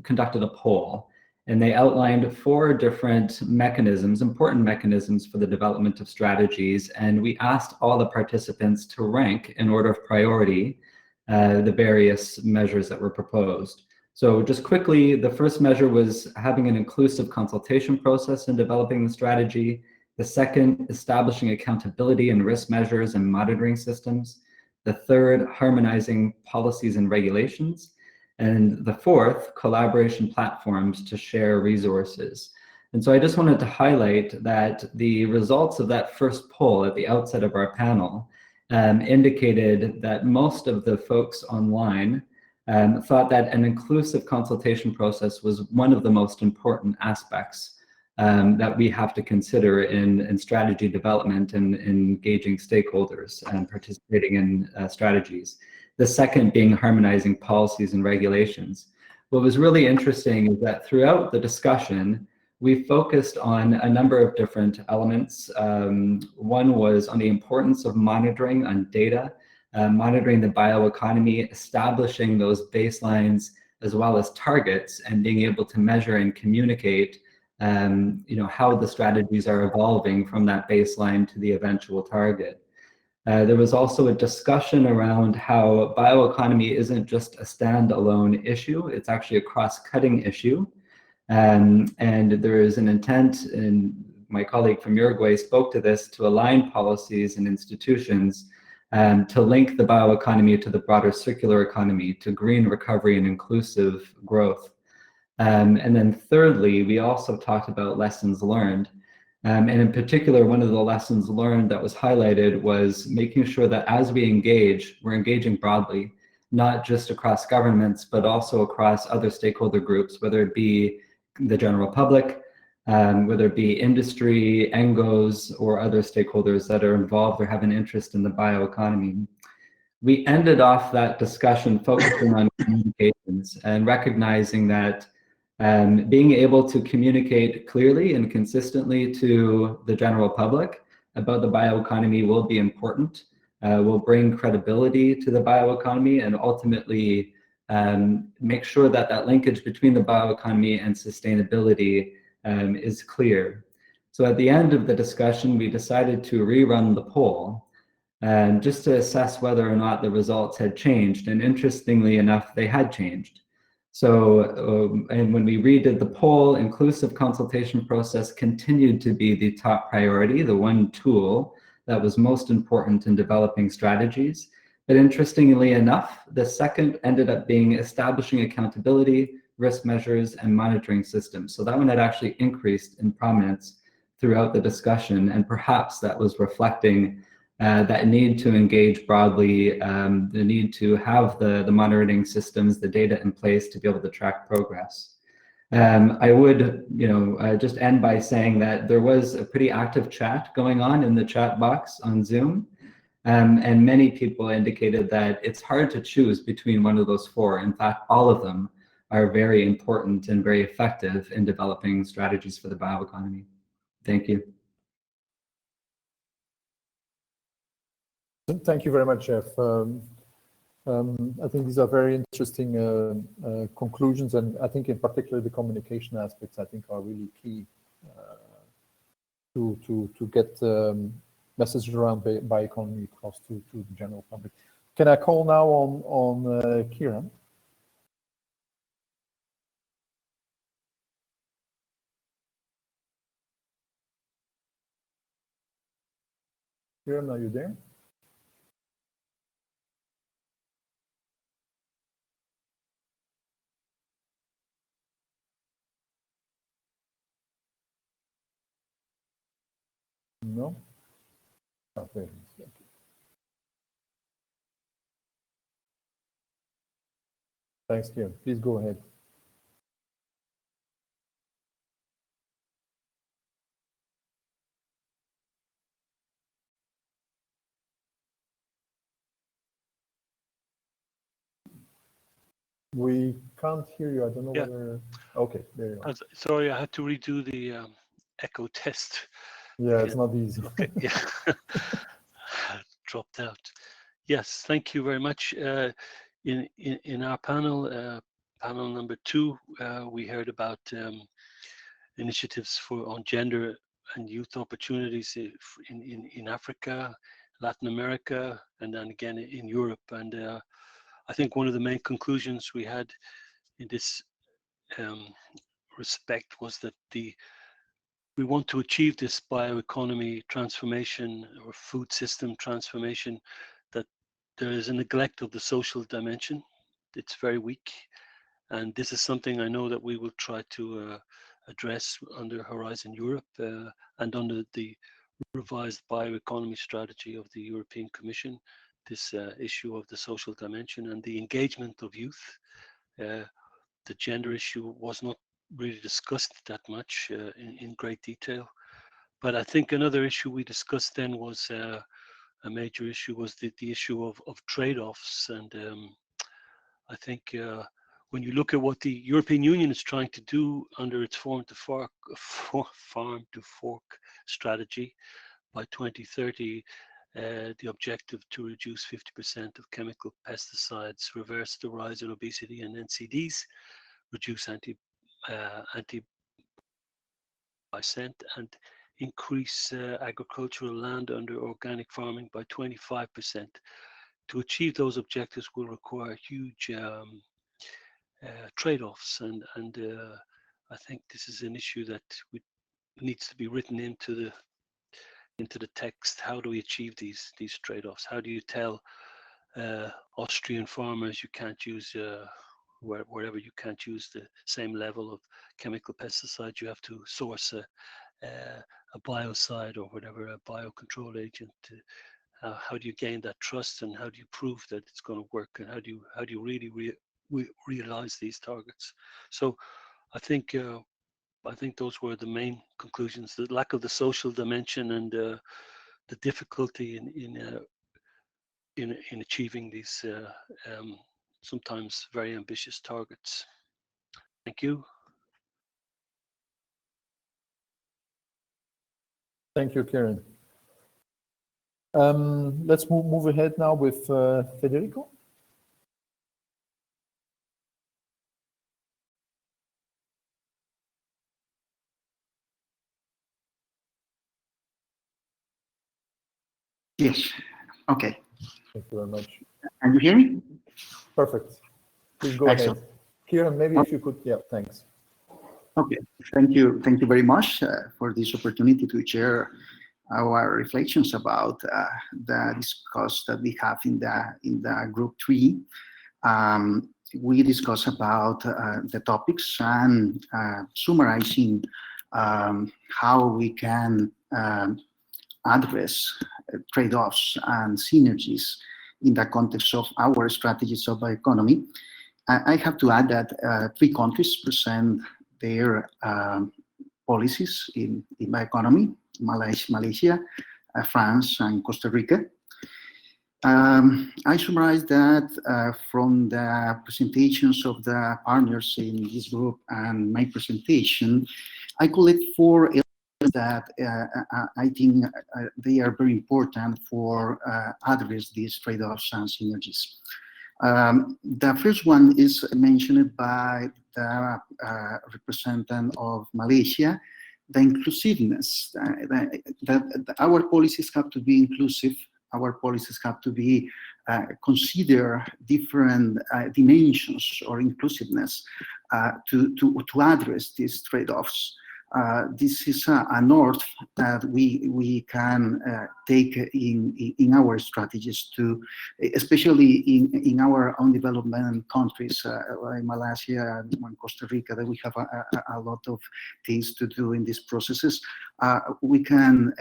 Speaker 7: conducted a poll, and they outlined 4 different mechanisms, important mechanisms for the development of strategies. And we asked all the participants to rank in order of priority the various measures that were proposed. So just quickly, the first measure was having an inclusive consultation process in developing the strategy. The second, establishing accountability and risk measures and monitoring systems. The third, harmonizing policies and regulations. And the fourth, collaboration platforms to share resources. And so I just wanted to highlight that the results of that first poll at the outset of our panel indicated that most of the folks online thought that an inclusive consultation process was one of the most important aspects that we have to consider in strategy development and engaging stakeholders and participating in strategies. The second being harmonizing policies and regulations. What was really interesting is that throughout the discussion, we focused on a number of different elements. One was on the importance of monitoring on data, monitoring the bioeconomy, establishing those baselines as well as targets, and being able to measure and communicate how the strategies are evolving from that baseline to the eventual target. There was also a discussion around how bioeconomy isn't just a standalone issue, it's actually a cross-cutting issue. And there is an intent, and my colleague from Uruguay spoke to this, to align policies and institutions to link the bioeconomy to the broader circular economy, to green recovery and inclusive growth. And then thirdly, we also talked about lessons learned. And in particular, one of the lessons learned that was highlighted was making sure that as we engage, we're engaging broadly, not just across governments, but also across other stakeholder groups, whether it be the general public, whether it be industry, NGOs, or other stakeholders that are involved or have an interest in the bioeconomy. We ended off that discussion focusing on communications and recognizing that being able to communicate clearly and consistently to the general public about the bioeconomy will be important, will bring credibility to the bioeconomy, and ultimately make sure that that linkage between the bioeconomy and sustainability is clear. So at the end of the discussion, we decided to rerun the poll just to assess whether or not the results had changed. And interestingly enough, they had changed. So, and when we redid the poll, inclusive consultation process continued to be the top priority, the one tool that was most important in developing strategies. But interestingly enough, the second ended up being establishing accountability, risk measures, and monitoring systems. So that one had actually increased in prominence throughout the discussion, and perhaps that was reflecting that need to engage broadly, the need to have the monitoring systems, the data in place to be able to track progress. I would, just end by saying that there was a pretty active chat going on in the chat box on Zoom, and many people indicated that it's hard to choose between one of those four. In fact, all of them are very important and very effective in developing strategies for the bioeconomy. Thank you.
Speaker 2: Thank you very much, Jeff. I think these are very interesting conclusions, and I think in particular the communication aspects I think are really key to get messages around bioeconomy across to the general public. Can I call now on Kieran? Kieran, are you there? No? Oh, there he is. Okay. Thanks, Kieran. Please go ahead. We can't hear you. I don't know whether... Okay, there you are.
Speaker 8: Sorry, I had to redo the echo test.
Speaker 2: Yeah, it's not easy.
Speaker 8: Okay, yeah. Dropped out. Yes, thank you very much. In our panel, panel number 2, we heard about initiatives on gender and youth opportunities in Africa, Latin America, and then again in Europe. And I think one of the main conclusions we had in this respect was that the we want to achieve this bioeconomy transformation or food system transformation, that there is a neglect of the social dimension. It's very weak. And this is something I know that we will try to address under Horizon Europe and under the revised bioeconomy strategy of the European Commission, this issue of the social dimension and the engagement of youth. The gender issue was not really discussed that much in great detail. But I think another issue we discussed then was a major issue was the issue of trade-offs. And I think when you look at what the European Union is trying to do under its farm to fork strategy by 2030, the objective to reduce 50% of chemical pesticides, reverse the rise in obesity and NCDs, reduce and increase agricultural land under organic farming by 25%. To achieve those objectives will require huge trade-offs, and I think this is an issue that needs to be written into the text. How do we achieve these trade-offs? How do you tell Austrian farmers you can't use wherever you can't use the same level of chemical pesticides, you have to source a biocide or whatever, a biocontrol agent? How do you gain that trust, and how do you prove that it's going to work, and how do you really realize these targets? So I think those were the main conclusions: the lack of the social dimension and the difficulty in achieving these sometimes very ambitious targets. Thank you.
Speaker 2: Thank you, Kieran. Let's move ahead now with Federico.
Speaker 9: Yes. Okay.
Speaker 2: Thank you very much.
Speaker 9: Can you hear me?
Speaker 2: Perfect. Please go
Speaker 9: Excellent.
Speaker 2: ahead. Kieran, maybe if you could, yeah, thanks.
Speaker 9: Okay. Thank you very much for this opportunity to share our reflections about the discuss that we have in the group 3. We discuss about the topics and summarizing how we can address trade-offs and synergies in the context of our strategies of bioeconomy. I have to add that 3 countries present their policies in bioeconomy: Malaysia, France, and Costa Rica. I summarize that from the presentations of the partners in this group and my presentation. I collect 4 elements that I think they are very important for address these trade-offs and synergies. The first one is mentioned by the representative of Malaysia: the inclusiveness. Our policies have to be inclusive. Our policies have to be consider different dimensions or inclusiveness to address these trade-offs. This is a north that we can take in our strategies to, especially in our own development countries like Malaysia and Costa Rica, that we have a lot of things to do in these processes. We can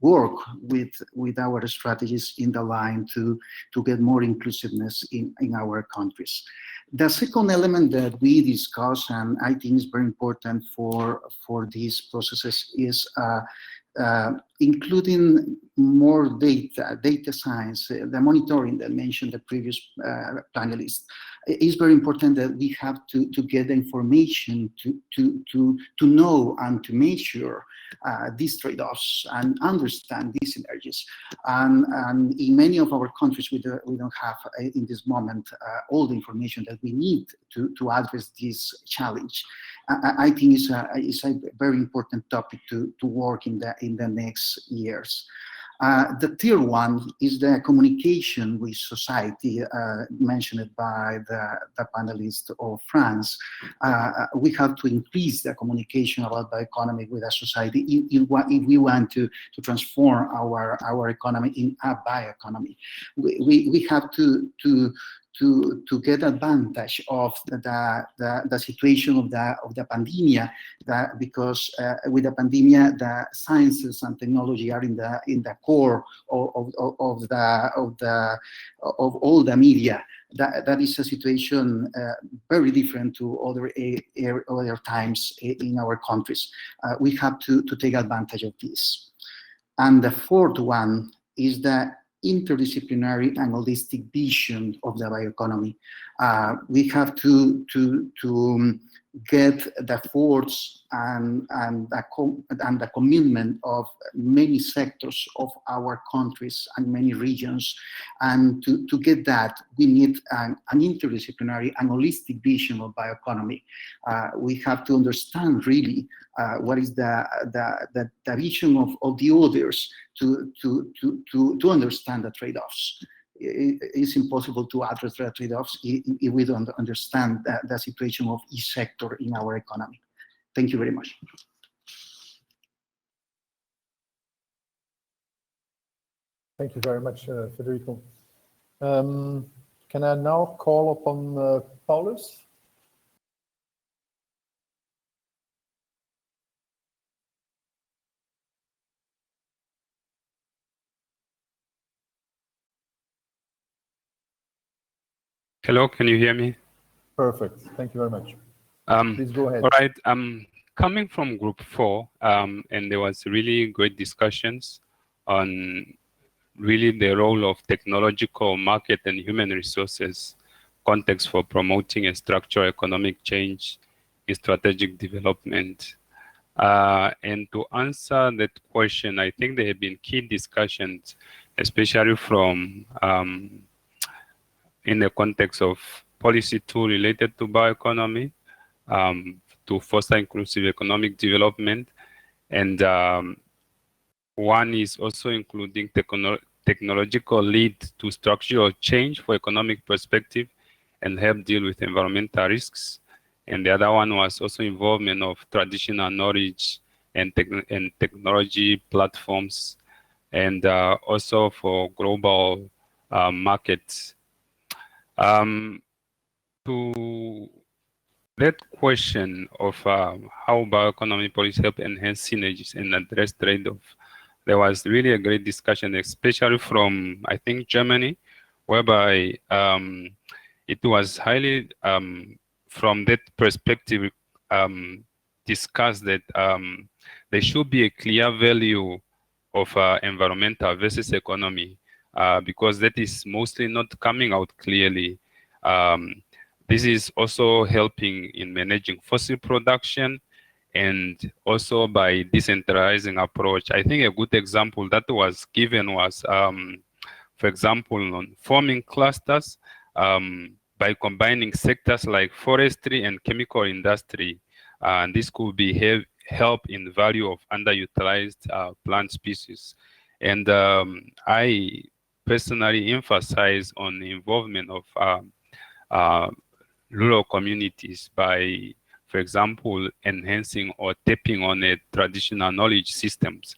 Speaker 9: work with our strategies in the line to get more inclusiveness in our countries. The second element that we discuss, and I think is very important for these processes, is including more data science, the monitoring that mentioned the previous panelist. It is very important that we have to get the information to know and to measure these trade-offs and understand these synergies. And in many of our countries, we don't have in this moment all the information that we need to address this challenge. I think it's a very important topic to work in the next years. The third one is the communication with society, mentioned by the panelists of France. We have to increase the communication about bioeconomy with a society if we want to transform our economy in a bioeconomy. We have to get advantage of the situation of the pandemic, because with the pandemic, the sciences and technology are in the core of all the media. That is a situation very different to other times in our countries. We have to take advantage of this. And the fourth one is the interdisciplinary and holistic vision of the bioeconomy. We have to get the force and the commitment of many sectors of our countries and many regions. And to get that, we need an interdisciplinary and holistic vision of bioeconomy. We have to understand really what is the vision of the others to understand the trade-offs. It's impossible to address the trade-offs if we don't understand the situation of each sector in our economy. Thank you very much.
Speaker 2: Thank you very much, Federico. Can I now call upon Paulus?
Speaker 10: Hello, can you hear me?
Speaker 2: Perfect. Thank you very much. Please go ahead.
Speaker 10: All right. I'm coming from Group 4, and there was really great discussions on really the role of technological, market, and human resources context for promoting a structural economic change in strategic development. And to answer that question, I think there have been key discussions, especially from in the context of policy tool related to bioeconomy, to foster inclusive economic development. And one is also including technological lead to structural change for economic perspective and help deal with environmental risks. And the other one was also involvement of traditional knowledge and technology platforms, and also for global markets. To that question of how bioeconomy policies help enhance synergies and address trade-off, there was really a great discussion, especially from, I think, Germany, whereby it was highly, from that perspective, discussed that there should be a clear value of environmental versus economy, because that is mostly not coming out clearly. This is also helping in managing fossil production, and also by decentralizing approach. I think a good example that was given was, for example, on forming clusters, by combining sectors like forestry and chemical industry. And this could be help in value of underutilized plant species. And I personally emphasize on the involvement of rural communities by, for example, enhancing or tapping on a traditional knowledge systems.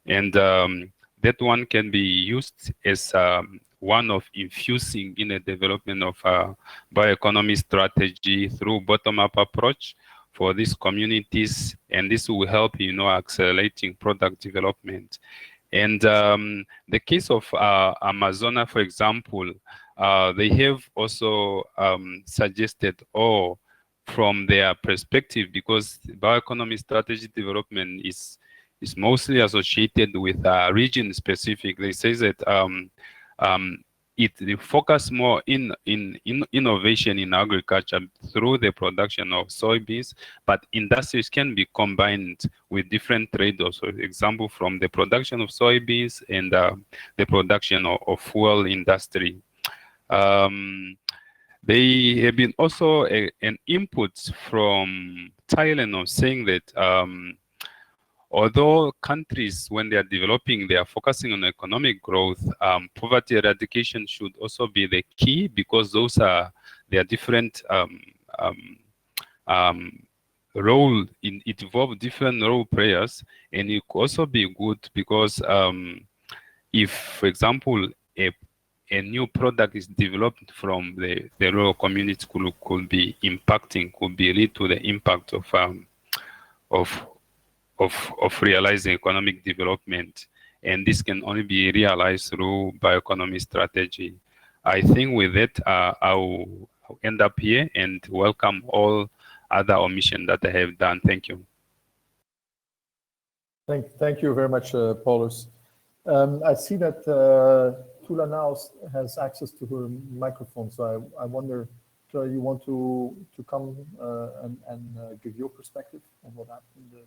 Speaker 10: And that one can be used as one of infusing in the development of bioeconomy strategy through bottom-up approach for these communities. And this will help, accelerating product development. And the case of Amazonas, for example, they have also suggested, from their perspective, because bioeconomy strategy development is mostly associated with region specific. They say that it focus more in innovation in agriculture through the production of soybeans, but industries can be combined with different trade-offs. For example, from the production of soybeans and the production of fuel industry. They have been also an input from Thailand of saying that although countries, when they are developing, they are focusing on economic growth, poverty eradication should also be the key, because those are their different role, it involves different role players, and it could also be good because if, for example, a new product is developed from the rural community, could be impacting, could be lead to the impact of realizing economic development, and this can only be realized through bioeconomy strategy. I think with that, I'll end up here and welcome all other omissions that I have done. Thank you.
Speaker 2: Thank you very much, Paulus. I see that Tula now has access to her microphone, so I wonder, Tula, you want to come and give your perspective on what happened in the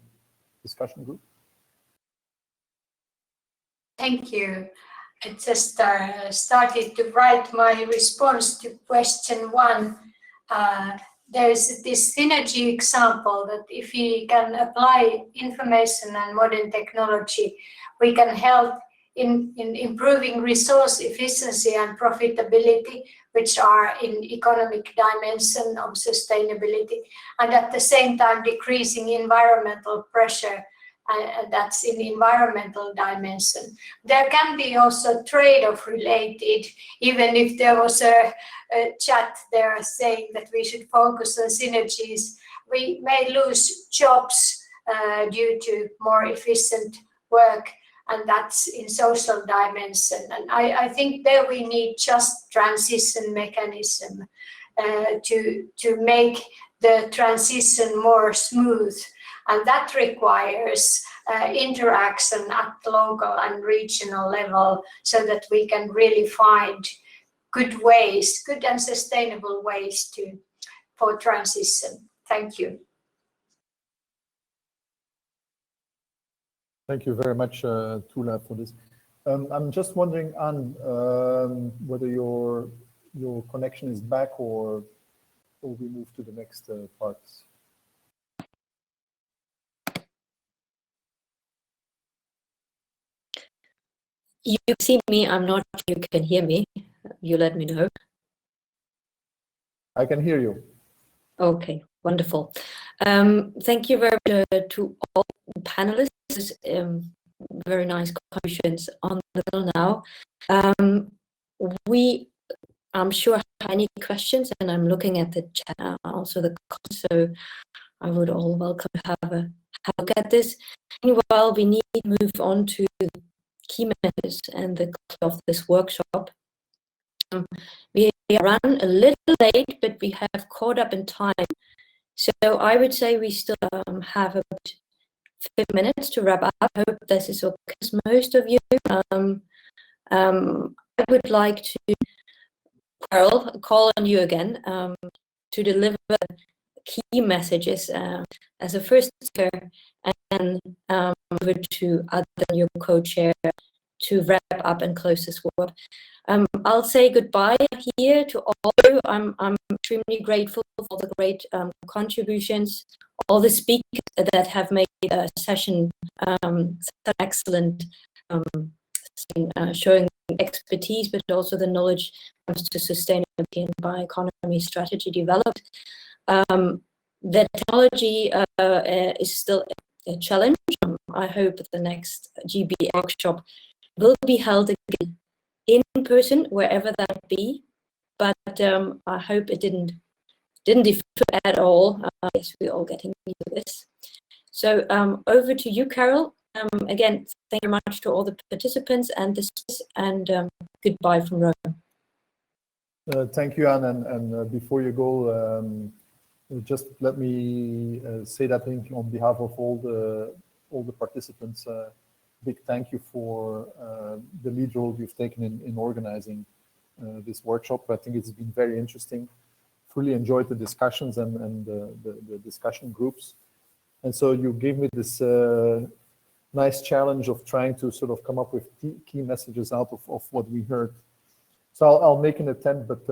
Speaker 2: discussion group?
Speaker 11: Thank you. I just started to write my response to question 1. There's this synergy example that if we can apply information and modern technology, we can help in improving resource efficiency and profitability, which are in economic dimension of sustainability, and at the same time decreasing environmental pressure, and that's in environmental dimension. There can be also trade-off related, even if there was a chat there saying that we should focus on synergies. We may lose jobs due to more efficient work, and that's in social dimension. And I think there we need just transition mechanism to make the transition more smooth. And that requires interaction at the local and regional level, so that we can really find good ways, good and sustainable ways for transition. Thank you.
Speaker 2: Thank you very much, Tula, for this. I'm just wondering, Anne, whether your connection is back or we move to the next parts.
Speaker 1: You see me, I'm not sure you can hear me. You let me know.
Speaker 2: I can hear you.
Speaker 1: Okay, wonderful. Thank you very much to all panelists. Very nice contributions on the panel now. I'm sure have any questions, and I'm looking at the chat, also the comments, so I would all welcome to have a look at this. Meanwhile, we need to move on to the key messages and the close of this workshop. We ran a little late, but we have caught up in time. So I would say we still have about 5 minutes to wrap up. I hope this is okay with most of you. I would like to, Carol, call on you again to deliver key messages as a first speaker, and over to Adrian, your co-chair, to wrap up and close this work. I'll say goodbye here to all of you. I'm extremely grateful for the great contributions, all the speakers that have made a session such excellent, showing expertise, but also the knowledge comes to sustainability and bioeconomy strategy developed. The technology is still a challenge. I hope the next GB workshop will be held again in person, wherever that be. But I hope it didn't differ at all. Yes, we're all getting used to this. So over to you, Carol. Again, thank you very much to all the participants and goodbye from Rome.
Speaker 2: Thank you, Anne. And before you go, just let me say that I think on behalf of all the participants, big thank you for the lead role you've taken in organizing this workshop. I think it's been very interesting. Fully enjoyed the discussions and the discussion groups. And so you gave me this nice challenge of trying to sort of come up with key messages out of what we heard. So I'll make an attempt, but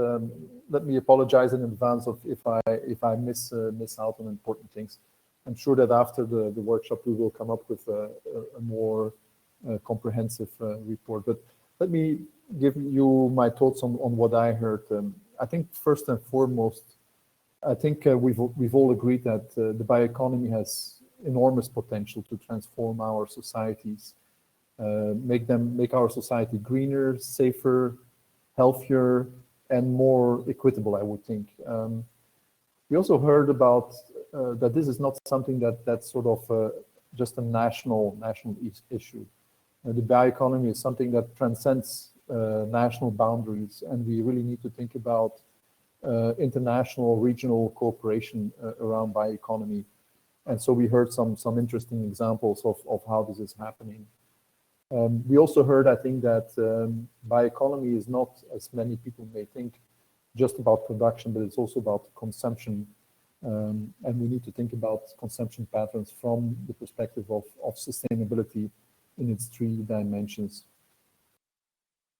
Speaker 2: let me apologize in advance of if I miss out on important things. I'm sure that after the workshop, we will come up with a more comprehensive report. But let me give you my thoughts on what I heard. I think first and foremost, I think we've all agreed that the bioeconomy has enormous potential to transform our societies, make our society greener, safer, healthier, and more equitable, I would think. We also heard about that this is not something that's sort of just a national issue. The bioeconomy is something that transcends national boundaries, and we really need to think about international, regional cooperation around bioeconomy. And so we heard some interesting examples of how this is happening. We also heard, I think, that bioeconomy is not, as many people may think, just about production, but it's also about consumption. And we need to think about consumption patterns from the perspective of sustainability in its 3 dimensions.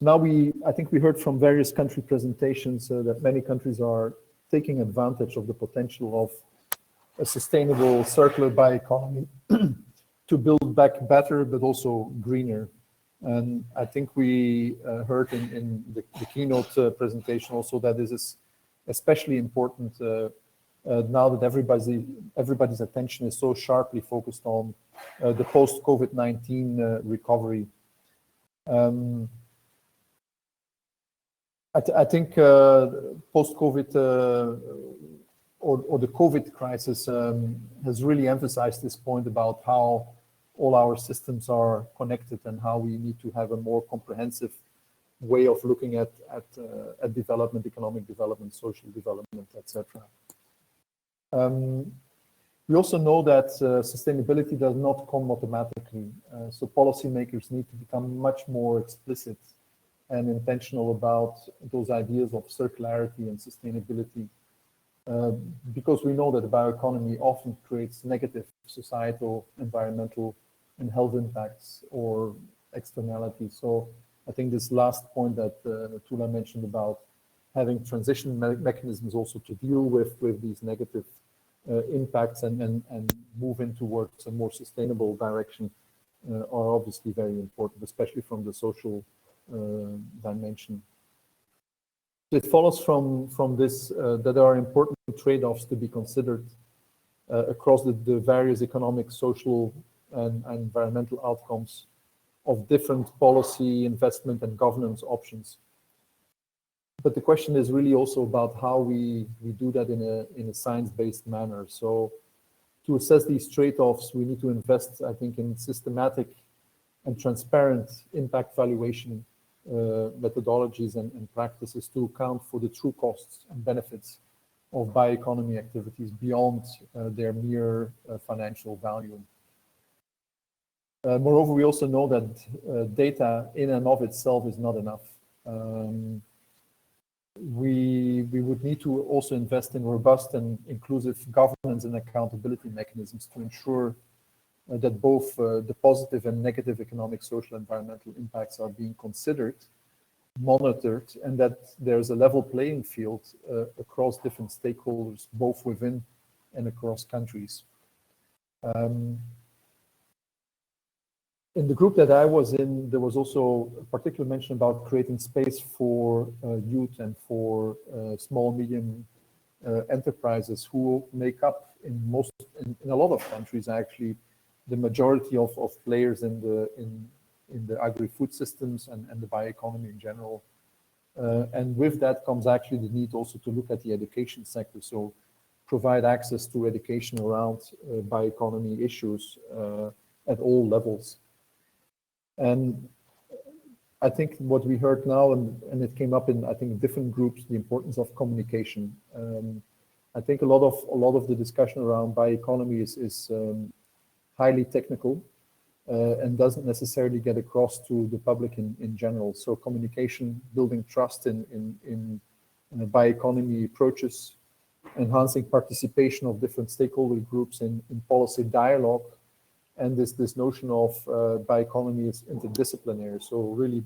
Speaker 2: Now I think we heard from various country presentations that many countries are taking advantage of the potential of a sustainable circular bioeconomy to build back better, but also greener. And I think we heard in the keynote presentation also that this is especially important now that everybody's attention is so sharply focused on the post-COVID-19 recovery. I think post-COVID or the COVID crisis has really emphasized this point about how all our systems are connected and how we need to have a more comprehensive way of looking at development, economic development, social development, etc. We also know that sustainability does not come automatically. So policymakers need to become much more explicit and intentional about those ideas of circularity and sustainability, because we know that the bioeconomy often creates negative societal, environmental, and health impacts or externalities. So I think this last point that Tula mentioned about having transition mechanisms also to deal with these negative impacts and move in towards a more sustainable direction are obviously very important, especially from the social dimension. It follows from this that there are important trade-offs to be considered across the various economic, social, and environmental outcomes of different policy, investment, and governance options. But the question is really also about how we do that in a science-based manner. So to assess these trade-offs, we need to invest, I think, in systematic and transparent impact valuation methodologies and practices to account for the true costs and benefits of bioeconomy activities beyond their mere financial value. Moreover, we also know that data in and of itself is not enough. We would need to also invest in robust and inclusive governance and accountability mechanisms to ensure that both the positive and negative economic, social, environmental impacts are being considered, monitored, and that there's a level playing field across different stakeholders, both within and across countries. In the group that I was in, there was also a particular mention about creating space for youth and for small, medium enterprises who make up in a lot of countries actually the majority of players in the agri-food systems and the bioeconomy in general. And with that comes actually the need also to look at the education sector. So provide access to education around bioeconomy issues at all levels. And I think what we heard now, and it came up in, I think, different groups, the importance of communication. I think a lot of the discussion around bioeconomy is highly technical and doesn't necessarily get across to the public in general. So communication, building trust in bioeconomy approaches, enhancing participation of different stakeholder groups in policy dialogue, and this notion of bioeconomy is interdisciplinary. So really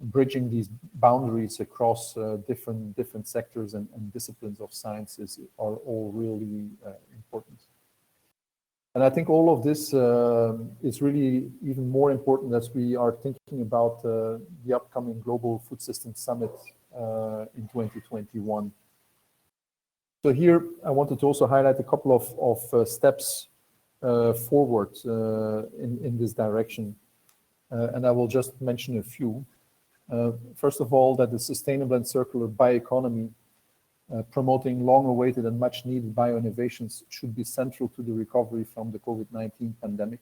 Speaker 2: bridging these boundaries across different sectors and disciplines of sciences are all really important. And I think all of this is really even more important as we are thinking about the upcoming Global Food Systems Summit in 2021. So here I wanted to also highlight a couple of steps forward in this direction. And I will just mention a few. First of all, that the sustainable and circular bioeconomy promoting long-awaited and much-needed bio-innovations should be central to the recovery from the COVID-19 pandemic.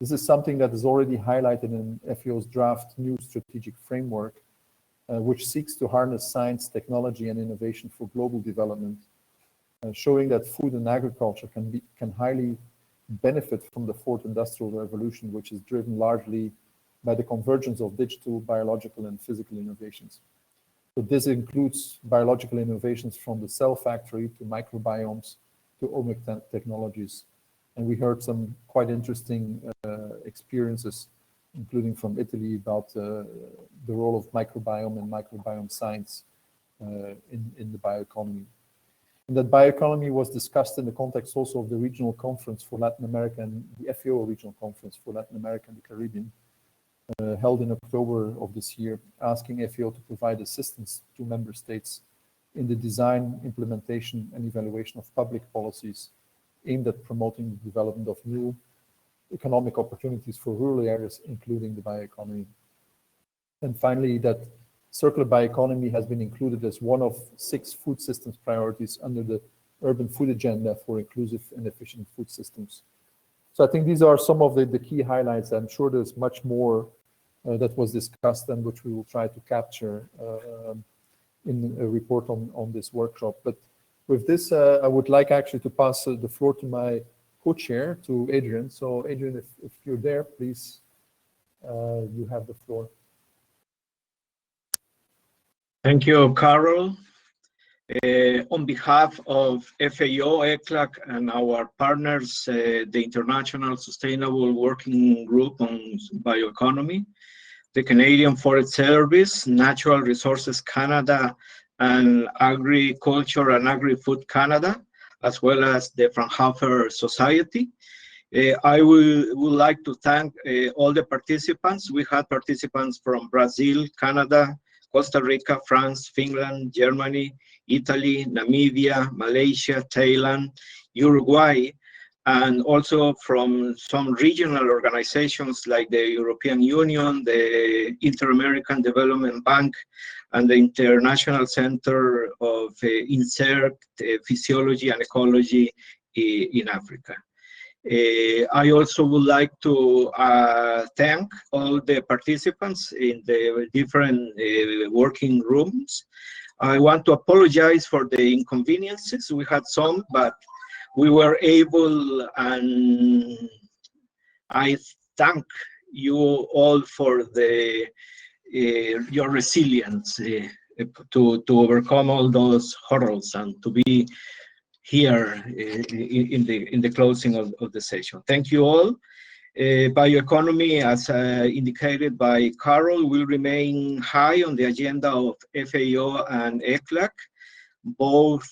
Speaker 2: This is something that is already highlighted in FAO's draft new strategic framework, which seeks to harness science, technology, and innovation for global development, showing that food and agriculture can highly benefit from the fourth industrial revolution, which is driven largely by the convergence of digital, biological, and physical innovations. So this includes biological innovations from the cell factory to microbiomes to omic technologies. And we heard some quite interesting experiences, including from Italy, about the role of microbiome and microbiome science in the bioeconomy. And that bioeconomy was discussed in the context also of the regional conference for Latin America and the FAO regional conference for Latin America and the Caribbean, held in October of this year, asking FAO to provide assistance to member states in the design, implementation, and evaluation of public policies aimed at promoting the development of new economic opportunities for rural areas, including the bioeconomy. And finally, that circular bioeconomy has been included as one of 6 food systems priorities under the Urban Food Agenda for inclusive and efficient food systems. So I think these are some of the key highlights. I'm sure there's much more that was discussed and which we will try to capture in a report on this workshop. But with this, I would like actually to pass the floor to my co-chair, to Adrian. So Adrian, if you're there, please, you have the floor.
Speaker 3: Thank you, Carol. On behalf of FAO, ECLAC, and our partners, the International Sustainable Working Group on Bioeconomy, the Canadian Forest Service, Natural Resources Canada, and Agriculture and Agri-Food Canada, as well as the Fraunhofer Society. I would like to thank all the participants. We had participants from Brazil, Canada, Costa Rica, France, Finland, Germany, Italy, Namibia, Malaysia, Thailand, Uruguay, and also from some regional organizations like the European Union, the Inter-American Development Bank, and the International Center of Insect Physiology and Ecology in Africa. I also would like to thank all the participants in the different working rooms. I want to apologize for the inconveniences. We had some, but we were able, and I thank you all for your resilience to overcome all those hurdles and to be here in the closing of the session. Thank you all. Bioeconomy, as indicated by Carol, will remain high on the agenda of FAO and ECLAC, both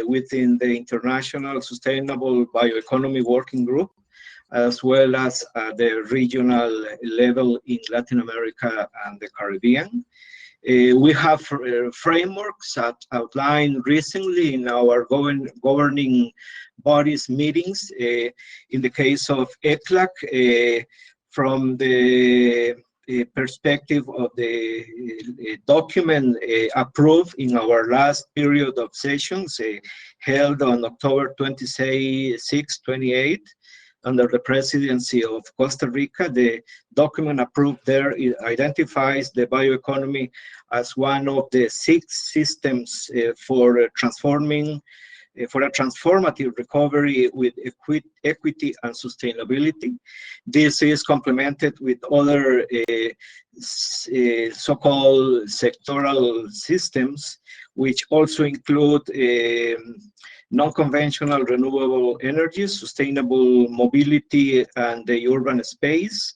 Speaker 3: within the International Sustainable Bioeconomy Working Group, as well as the regional level in Latin America and the Caribbean. We have frameworks outlined recently in our governing bodies meetings. In the case of ECLAC, from the perspective of the document approved in our last period of sessions held on October 26, 28, under the presidency of Costa Rica. The document approved there identifies the bioeconomy as one of the 6 systems for a transformative recovery with equity and sustainability. This is complemented with other so-called sectoral systems, which also include non-conventional renewable energies, sustainable mobility and the urban space,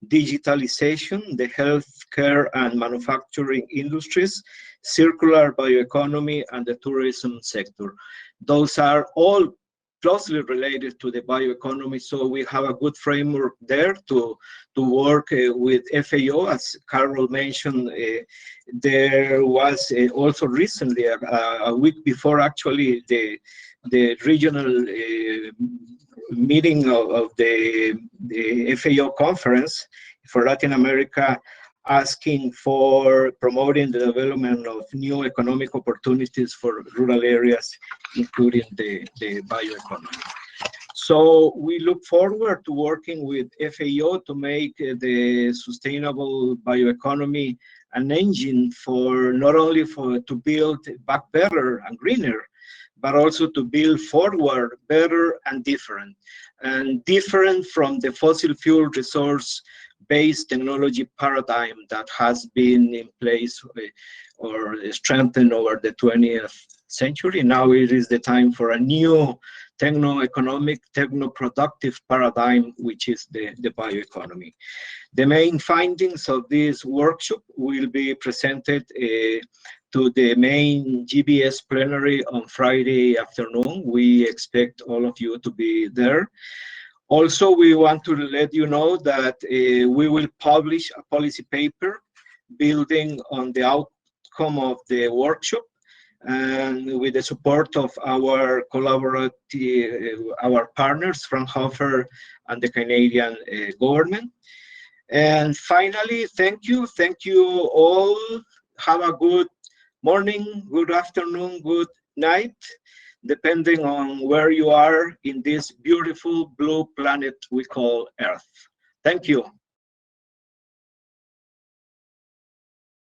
Speaker 3: digitalization, the healthcare and manufacturing industries, circular bioeconomy, and the tourism sector. Those are all closely related to the bioeconomy. So we have a good framework there to work with FAO. As Carol mentioned, there was also recently, a week before actually, the regional meeting of the FAO conference for Latin America, asking for promoting the development of new economic opportunities for rural areas, including the bioeconomy. So we look forward to working with FAO to make the sustainable bioeconomy an engine for not only to build back better and greener, but also to build forward better and different from the fossil fuel resource-based technology paradigm that has been in place or strengthened over the 20th century. Now it is the time for a new techno-economic, techno-productive paradigm, which is the bioeconomy. The main findings of this workshop will be presented to the main GBS plenary on Friday afternoon. We expect all of you to be there. Also, we want to let you know that we will publish a policy paper building on the outcome of the workshop, and with the support of our our partners, Fraunhofer and the Canadian government. And finally, thank you all. Have a good morning, good afternoon, good night, depending on where you are in this beautiful blue planet we call Earth. Thank you.